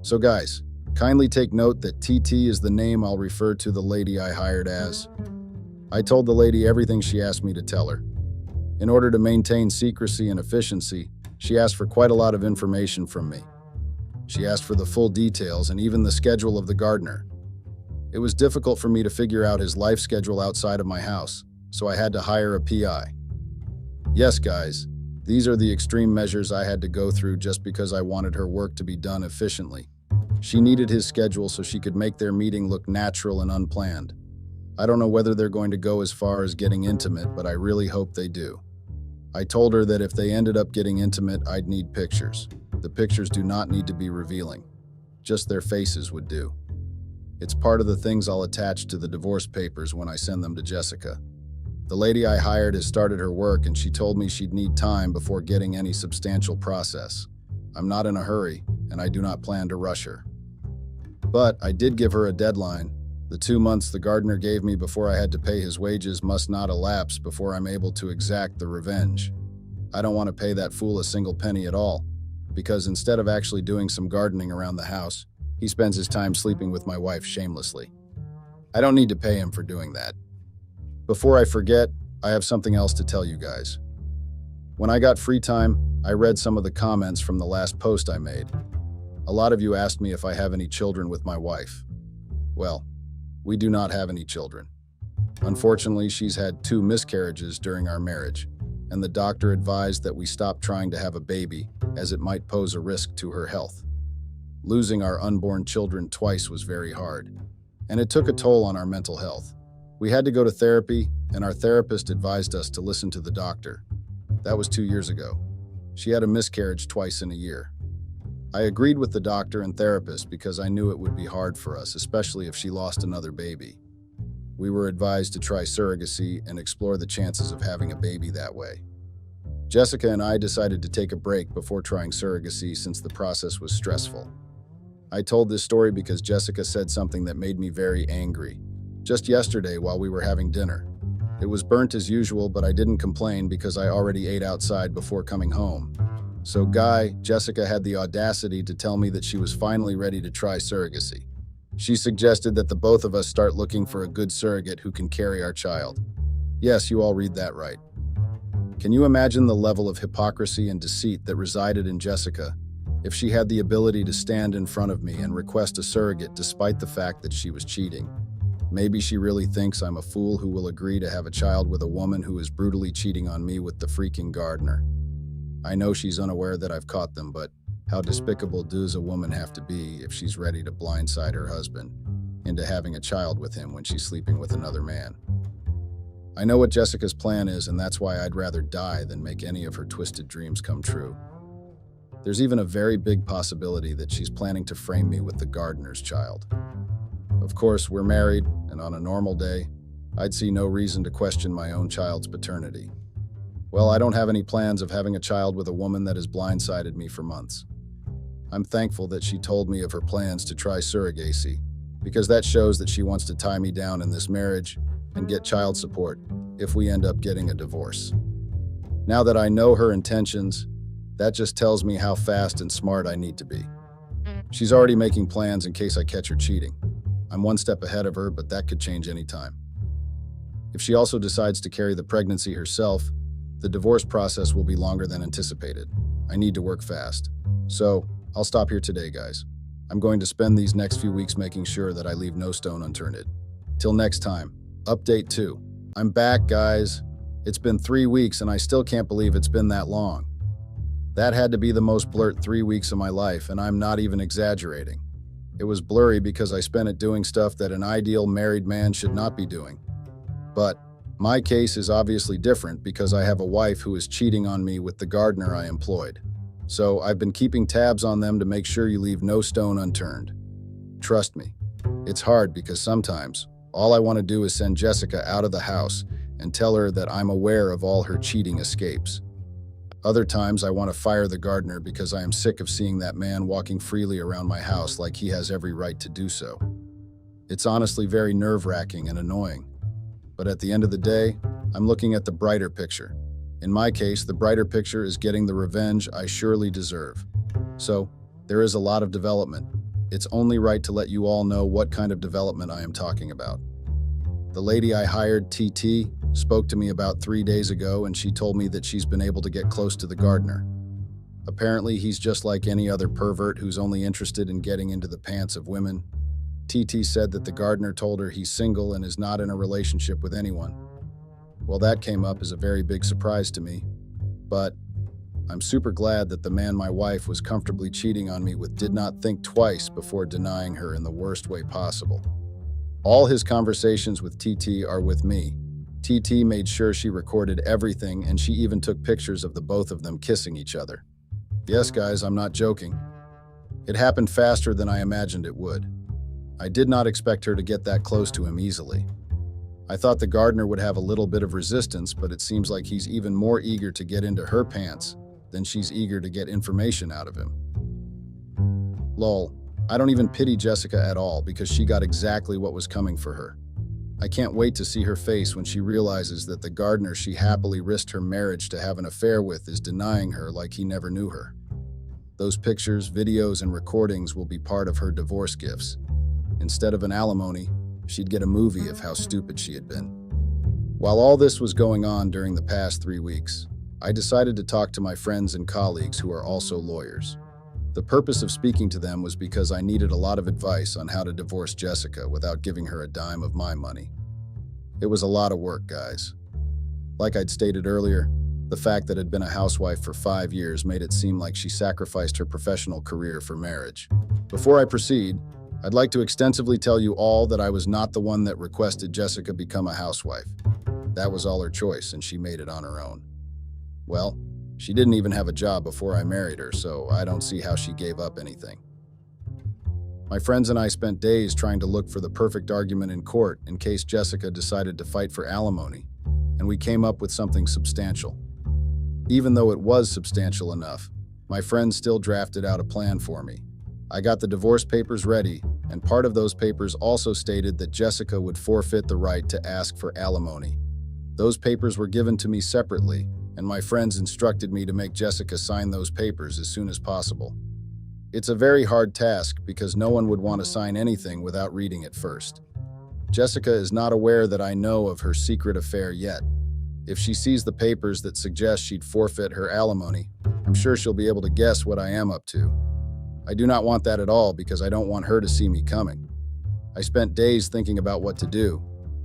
So guys, kindly take note that TT is the name I'll refer to the lady I hired as. I told the lady everything she asked me to tell her. In order to maintain secrecy and efficiency, she asked for quite a lot of information from me. She asked for the full details and even the schedule of the gardener. It was difficult for me to figure out his life schedule outside of my house, so I had to hire a PI. Yes, guys, these are the extreme measures I had to go through just because I wanted her work to be done efficiently. She needed his schedule so she could make their meeting look natural and unplanned. I don't know whether they're going to go as far as getting intimate, but I really hope they do. I told her that if they ended up getting intimate, I'd need pictures. The pictures do not need to be revealing. Just their faces would do. It's part of the things I'll attach to the divorce papers when I send them to Jessica. The lady I hired has started her work and she told me she'd need time before getting any substantial process. I'm not in a hurry, and I do not plan to rush her. But I did give her a deadline. The 2 months the gardener gave me before I had to pay his wages must not elapse before I'm able to exact the revenge. I don't want to pay that fool a single penny at all, because instead of actually doing some gardening around the house, he spends his time sleeping with my wife shamelessly. I don't need to pay him for doing that. Before I forget, I have something else to tell you guys. When I got free time, I read some of the comments from the last post I made. A lot of you asked me if I have any children with my wife. Well, we do not have any children. Unfortunately, she's had 2 miscarriages during our marriage, and the doctor advised that we stop trying to have a baby as it might pose a risk to her health. Losing our unborn children twice was very hard, and it took a toll on our mental health. We had to go to therapy, and our therapist advised us to listen to the doctor. That was 2 years ago. She had a miscarriage twice in a year. I agreed with the doctor and therapist because I knew it would be hard for us, especially if she lost another baby. We were advised to try surrogacy and explore the chances of having a baby that way. Jessica and I decided to take a break before trying surrogacy since the process was stressful. I told this story because Jessica said something that made me very angry. Just yesterday while we were having dinner. It was burnt as usual, but I didn't complain because I already ate outside before coming home. So Jessica had the audacity to tell me that she was finally ready to try surrogacy. She suggested that the both of us start looking for a good surrogate who can carry our child. Yes, you all read that right. Can you imagine the level of hypocrisy and deceit that resided in Jessica if she had the ability to stand in front of me and request a surrogate despite the fact that she was cheating? Maybe she really thinks I'm a fool who will agree to have a child with a woman who is brutally cheating on me with the freaking gardener. I know she's unaware that I've caught them, but how despicable does a woman have to be if she's ready to blindside her husband into having a child with him when she's sleeping with another man? I know what Jessica's plan is, and that's why I'd rather die than make any of her twisted dreams come true. There's even a very big possibility that she's planning to frame me with the gardener's child. Of course, we're married, and on a normal day, I'd see no reason to question my own child's paternity. Well, I don't have any plans of having a child with a woman that has blindsided me for months. I'm thankful that she told me of her plans to try surrogacy, because that shows that she wants to tie me down in this marriage and get child support if we end up getting a divorce. Now that I know her intentions, that just tells me how fast and smart I need to be. She's already making plans in case I catch her cheating. I'm one step ahead of her, but that could change anytime. If she also decides to carry the pregnancy herself, the divorce process will be longer than anticipated. I need to work fast. So, I'll stop here today, guys. I'm going to spend these next few weeks making sure that I leave no stone unturned. Till next time, update 2. I'm back, guys. It's been 3 weeks and I still can't believe it's been that long. That had to be the most blurred 3 weeks of my life, and I'm not even exaggerating. It was blurry because I spent it doing stuff that an ideal married man should not be doing. But my case is obviously different because I have a wife who is cheating on me with the gardener I employed. So I've been keeping tabs on them to make sure you leave no stone unturned. Trust me, it's hard because sometimes all I want to do is send Jessica out of the house and tell her that I'm aware of all her cheating escapes. Other times I want to fire the gardener because I am sick of seeing that man walking freely around my house like he has every right to do so. It's honestly very nerve-wracking and annoying. But at the end of the day, I'm looking at the brighter picture. In my case, the brighter picture is getting the revenge I surely deserve. So, there is a lot of development. It's only right to let you all know what kind of development I am talking about. The lady I hired, TT, spoke to me about 3 days ago, and she told me that she's been able to get close to the gardener. Apparently, he's just like any other pervert who's only interested in getting into the pants of women. TT said that the gardener told her he's single and is not in a relationship with anyone. Well, that came up as a very big surprise to me, but I'm super glad that the man my wife was comfortably cheating on me with did not think twice before denying her in the worst way possible. All his conversations with TT are with me. TT made sure she recorded everything, and she even took pictures of the both of them kissing each other. Yes, guys, I'm not joking. It happened faster than I imagined it would. I did not expect her to get that close to him easily. I thought the gardener would have a little bit of resistance, but it seems like he's even more eager to get into her pants than she's eager to get information out of him. Lol, I don't even pity Jessica at all because she got exactly what was coming for her. I can't wait to see her face when she realizes that the gardener she happily risked her marriage to have an affair with is denying her like he never knew her. Those pictures, videos, and recordings will be part of her divorce gifts. Instead of an alimony, she'd get a movie of how stupid she had been. While all this was going on during the past 3 weeks, I decided to talk to my friends and colleagues who are also lawyers. The purpose of speaking to them was because I needed a lot of advice on how to divorce Jessica without giving her a dime of my money. It was a lot of work, guys. Like I'd stated earlier, the fact that I'd been a housewife for 5 years made it seem like she sacrificed her professional career for marriage. Before I proceed, I'd like to extensively tell you all that I was not the one that requested Jessica become a housewife. That was all her choice, and she made it on her own. Well, she didn't even have a job before I married her, so I don't see how she gave up anything. My friends and I spent days trying to look for the perfect argument in court in case Jessica decided to fight for alimony, and we came up with something substantial. Even though it was substantial enough, my friends still drafted out a plan for me. I got the divorce papers ready, and part of those papers also stated that Jessica would forfeit the right to ask for alimony. Those papers were given to me separately, and my friends instructed me to make Jessica sign those papers as soon as possible. It's a very hard task because no one would want to sign anything without reading it first. Jessica is not aware that I know of her secret affair yet. If she sees the papers that suggest she'd forfeit her alimony, I'm sure she'll be able to guess what I am up to. I do not want that at all because I don't want her to see me coming. I spent days thinking about what to do,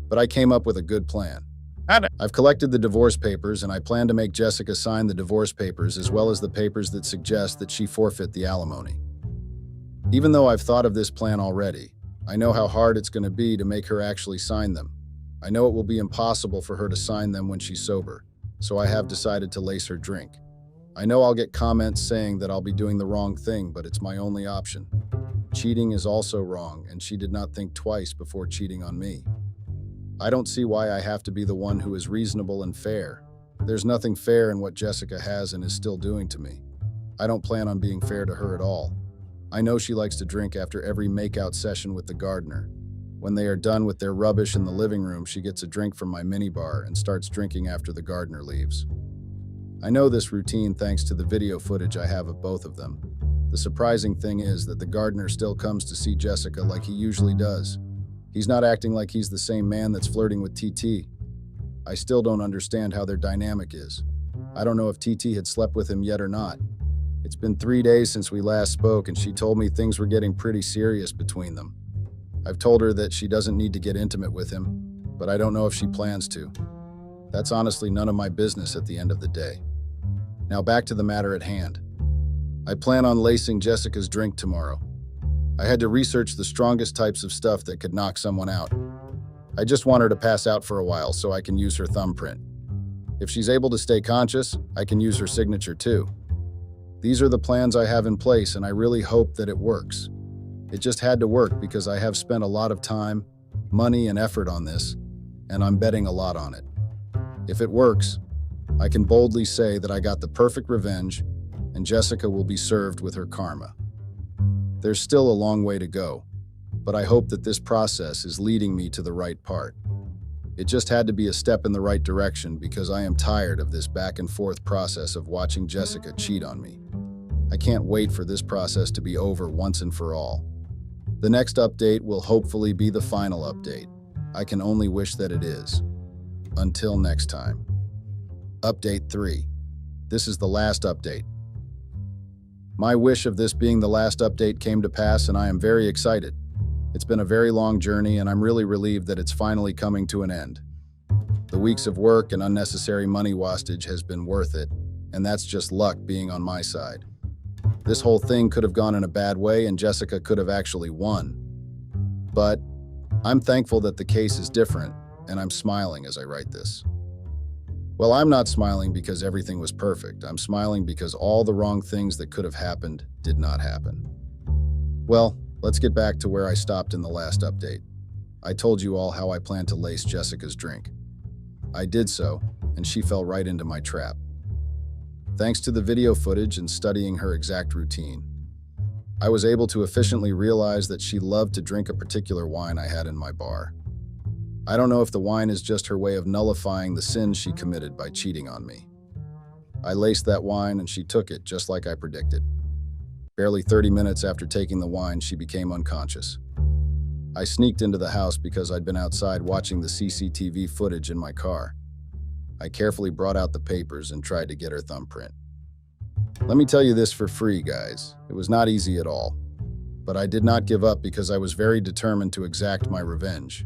but I came up with a good plan. I've collected the divorce papers and I plan to make Jessica sign the divorce papers as well as the papers that suggest that she forfeit the alimony. Even though I've thought of this plan already, I know how hard it's going to be to make her actually sign them. I know it will be impossible for her to sign them when she's sober, so I have decided to lace her drink. I know I'll get comments saying that I'll be doing the wrong thing, but it's my only option. Cheating is also wrong, and she did not think twice before cheating on me. I don't see why I have to be the one who is reasonable and fair. There's nothing fair in what Jessica has and is still doing to me. I don't plan on being fair to her at all. I know she likes to drink after every makeout session with the gardener. When they are done with their rubbish in the living room, she gets a drink from my minibar and starts drinking after the gardener leaves. I know this routine thanks to the video footage I have of both of them. The surprising thing is that the gardener still comes to see Jessica like he usually does. He's not acting like he's the same man that's flirting with TT. I still don't understand how their dynamic is. I don't know if TT had slept with him yet or not. It's been 3 days since we last spoke and she told me things were getting pretty serious between them. I've told her that she doesn't need to get intimate with him, but I don't know if she plans to. That's honestly none of my business at the end of the day. Now back to the matter at hand. I plan on lacing Jessica's drink tomorrow. I had to research the strongest types of stuff that could knock someone out. I just want her to pass out for a while so I can use her thumbprint. If she's able to stay conscious, I can use her signature too. These are the plans I have in place and I really hope that it works. It just had to work because I have spent a lot of time, money, and effort on this, and I'm betting a lot on it. If it works, I can boldly say that I got the perfect revenge and Jessica will be served with her karma. There's still a long way to go, but I hope that this process is leading me to the right part. It just had to be a step in the right direction because I am tired of this back and forth process of watching Jessica cheat on me. I can't wait for this process to be over once and for all. The next update will hopefully be the final update. I can only wish that it is. Until next time. Update 3. This is the last update. My wish of this being the last update came to pass and I am very excited. It's been a very long journey and I'm really relieved that it's finally coming to an end. The weeks of work and unnecessary money wastage has been worth it, and that's just luck being on my side. This whole thing could have gone in a bad way and Jessica could have actually won. But I'm thankful that the case is different and I'm smiling as I write this. Well, I'm not smiling because everything was perfect. I'm smiling because all the wrong things that could have happened did not happen. Well, let's get back to where I stopped in the last update. I told you all how I planned to lace Jessica's drink. I did so, and she fell right into my trap. Thanks to the video footage and studying her exact routine, I was able to efficiently realize that she loved to drink a particular wine I had in my bar. I don't know if the wine is just her way of nullifying the sin she committed by cheating on me. I laced that wine and she took it just like I predicted. Barely 30 minutes after taking the wine, she became unconscious. I sneaked into the house because I'd been outside watching the CCTV footage in my car. I carefully brought out the papers and tried to get her thumbprint. Let me tell you this for free, guys. It was not easy at all. But I did not give up because I was very determined to exact my revenge.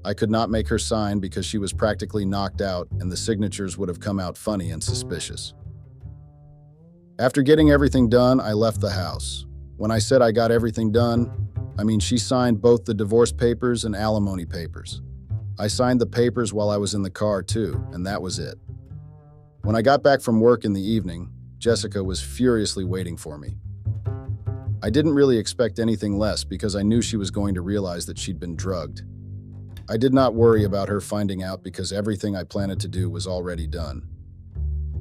I could not make her sign because she was practically knocked out and the signatures would have come out funny and suspicious. After getting everything done, I left the house. When I said I got everything done, I mean she signed both the divorce papers and alimony papers. I signed the papers while I was in the car too, and that was it. When I got back from work in the evening, Jessica was furiously waiting for me. I didn't really expect anything less because I knew she was going to realize that she'd been drugged. I did not worry about her finding out because everything I planned to do was already done.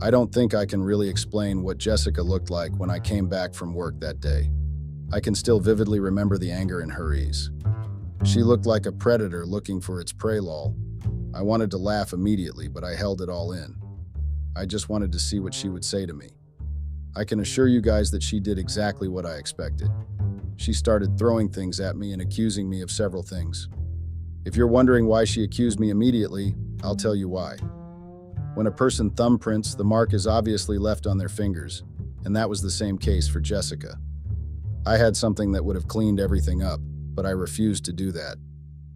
I don't think I can really explain what Jessica looked like when I came back from work that day. I can still vividly remember the anger in her eyes. She looked like a predator looking for its prey, lol. I wanted to laugh immediately, but I held it all in. I just wanted to see what she would say to me. I can assure you guys that she did exactly what I expected. She started throwing things at me and accusing me of several things. If you're wondering why she accused me immediately, I'll tell you why. When a person thumbprints, the mark is obviously left on their fingers, and that was the same case for Jessica. I had something that would have cleaned everything up, but I refused to do that.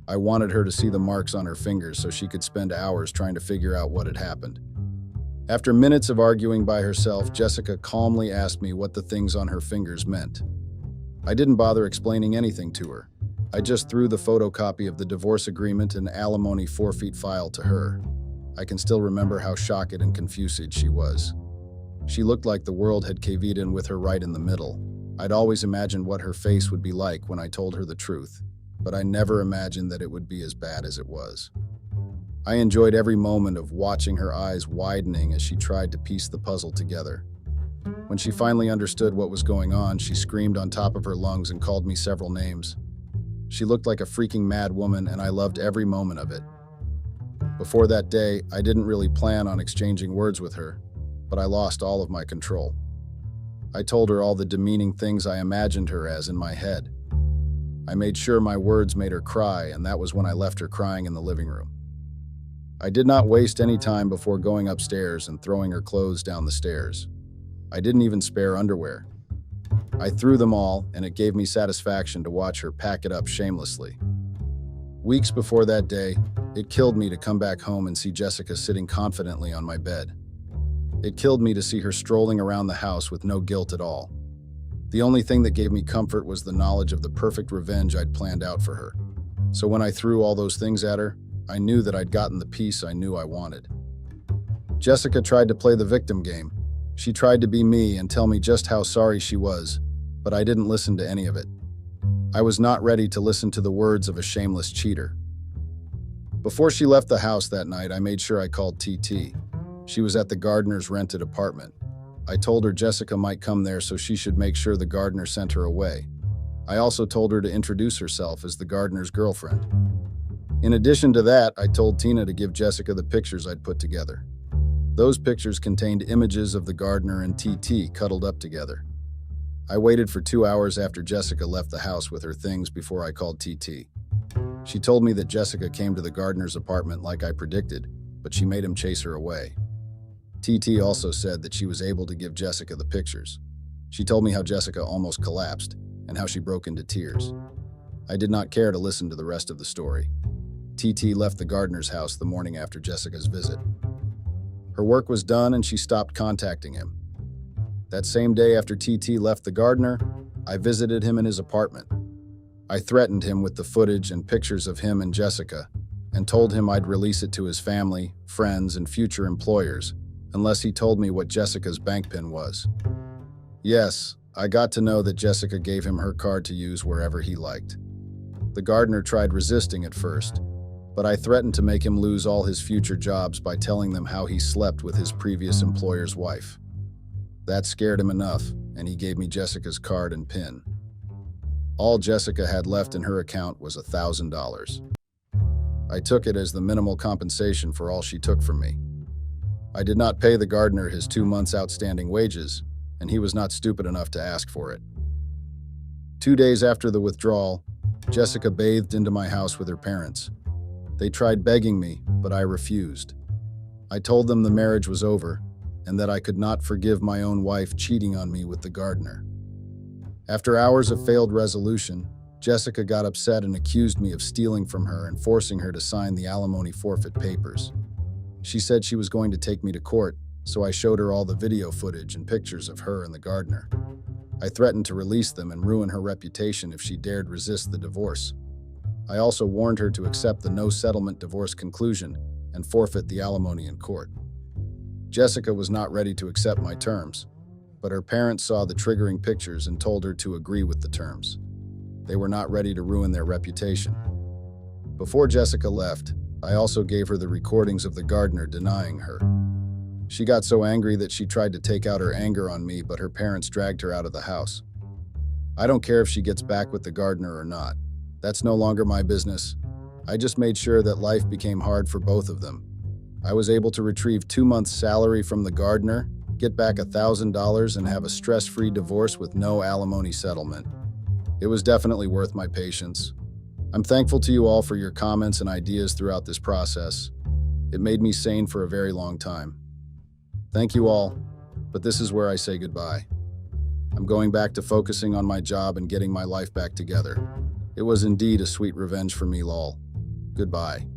I wanted her to see the marks on her fingers so she could spend hours trying to figure out what had happened. After minutes of arguing by herself, Jessica calmly asked me what the things on her fingers meant. I didn't bother explaining anything to her. I just threw the photocopy of the divorce agreement and alimony forfeit file to her. I can still remember how shocked and confused she was. She looked like the world had caved in with her right in the middle. I'd always imagined what her face would be like when I told her the truth, but I never imagined that it would be as bad as it was. I enjoyed every moment of watching her eyes widening as she tried to piece the puzzle together. When she finally understood what was going on, she screamed on top of her lungs and called me several names. She looked like a freaking mad woman, and I loved every moment of it. Before that day, I didn't really plan on exchanging words with her, but I lost all of my control. I told her all the demeaning things I imagined her as in my head. I made sure my words made her cry, and that was when I left her crying in the living room. I did not waste any time before going upstairs and throwing her clothes down the stairs. I didn't even spare underwear. I threw them all, and it gave me satisfaction to watch her pack it up shamelessly. Weeks before that day, it killed me to come back home and see Jessica sitting confidently on my bed. It killed me to see her strolling around the house with no guilt at all. The only thing that gave me comfort was the knowledge of the perfect revenge I'd planned out for her. So when I threw all those things at her, I knew that I'd gotten the peace I knew I wanted. Jessica tried to play the victim game. She tried to be me and tell me just how sorry she was, but I didn't listen to any of it. I was not ready to listen to the words of a shameless cheater. Before she left the house that night, I made sure I called TT. She was at the gardener's rented apartment. I told her Jessica might come there, so she should make sure the gardener sent her away. I also told her to introduce herself as the gardener's girlfriend. In addition to that, I told Tina to give Jessica the pictures I'd put together. Those pictures contained images of the gardener and TT cuddled up together. I waited for 2 hours after Jessica left the house with her things before I called TT. She told me that Jessica came to the gardener's apartment like I predicted, but she made him chase her away. TT also said that she was able to give Jessica the pictures. She told me how Jessica almost collapsed and how she broke into tears. I did not care to listen to the rest of the story. TT left the gardener's house the morning after Jessica's visit. Her work was done and she stopped contacting him. That same day after TT left the gardener, I visited him in his apartment. I threatened him with the footage and pictures of him and Jessica and told him I'd release it to his family, friends, and future employers unless he told me what Jessica's bank pin was. Yes, I got to know that Jessica gave him her card to use wherever he liked. The gardener tried resisting at first, but I threatened to make him lose all his future jobs by telling them how he slept with his previous employer's wife. That scared him enough, and he gave me Jessica's card and PIN. All Jessica had left in her account was $1,000. I took it as the minimal compensation for all she took from me. I did not pay the gardener his 2 months' outstanding wages, and he was not stupid enough to ask for it. 2 days after the withdrawal, Jessica bathed into my house with her parents. They tried begging me, but I refused. I told them the marriage was over and that I could not forgive my own wife cheating on me with the gardener. After hours of failed resolution, Jessica got upset and accused me of stealing from her and forcing her to sign the alimony forfeit papers. She said she was going to take me to court, so I showed her all the video footage and pictures of her and the gardener. I threatened to release them and ruin her reputation if she dared resist the divorce. I also warned her to accept the no-settlement divorce conclusion and forfeit the alimony in court. Jessica was not ready to accept my terms, but her parents saw the triggering pictures and told her to agree with the terms. They were not ready to ruin their reputation. Before Jessica left, I also gave her the recordings of the gardener denying her. She got so angry that she tried to take out her anger on me, but her parents dragged her out of the house. I don't care if she gets back with the gardener or not. That's no longer my business. I just made sure that life became hard for both of them. I was able to retrieve 2 months' salary from the gardener, get back $1,000, and have a stress-free divorce with no alimony settlement. It was definitely worth my patience. I'm thankful to you all for your comments and ideas throughout this process. It made me sane for a very long time. Thank you all, but this is where I say goodbye. I'm going back to focusing on my job and getting my life back together. It was indeed a sweet revenge for me, lol. Goodbye.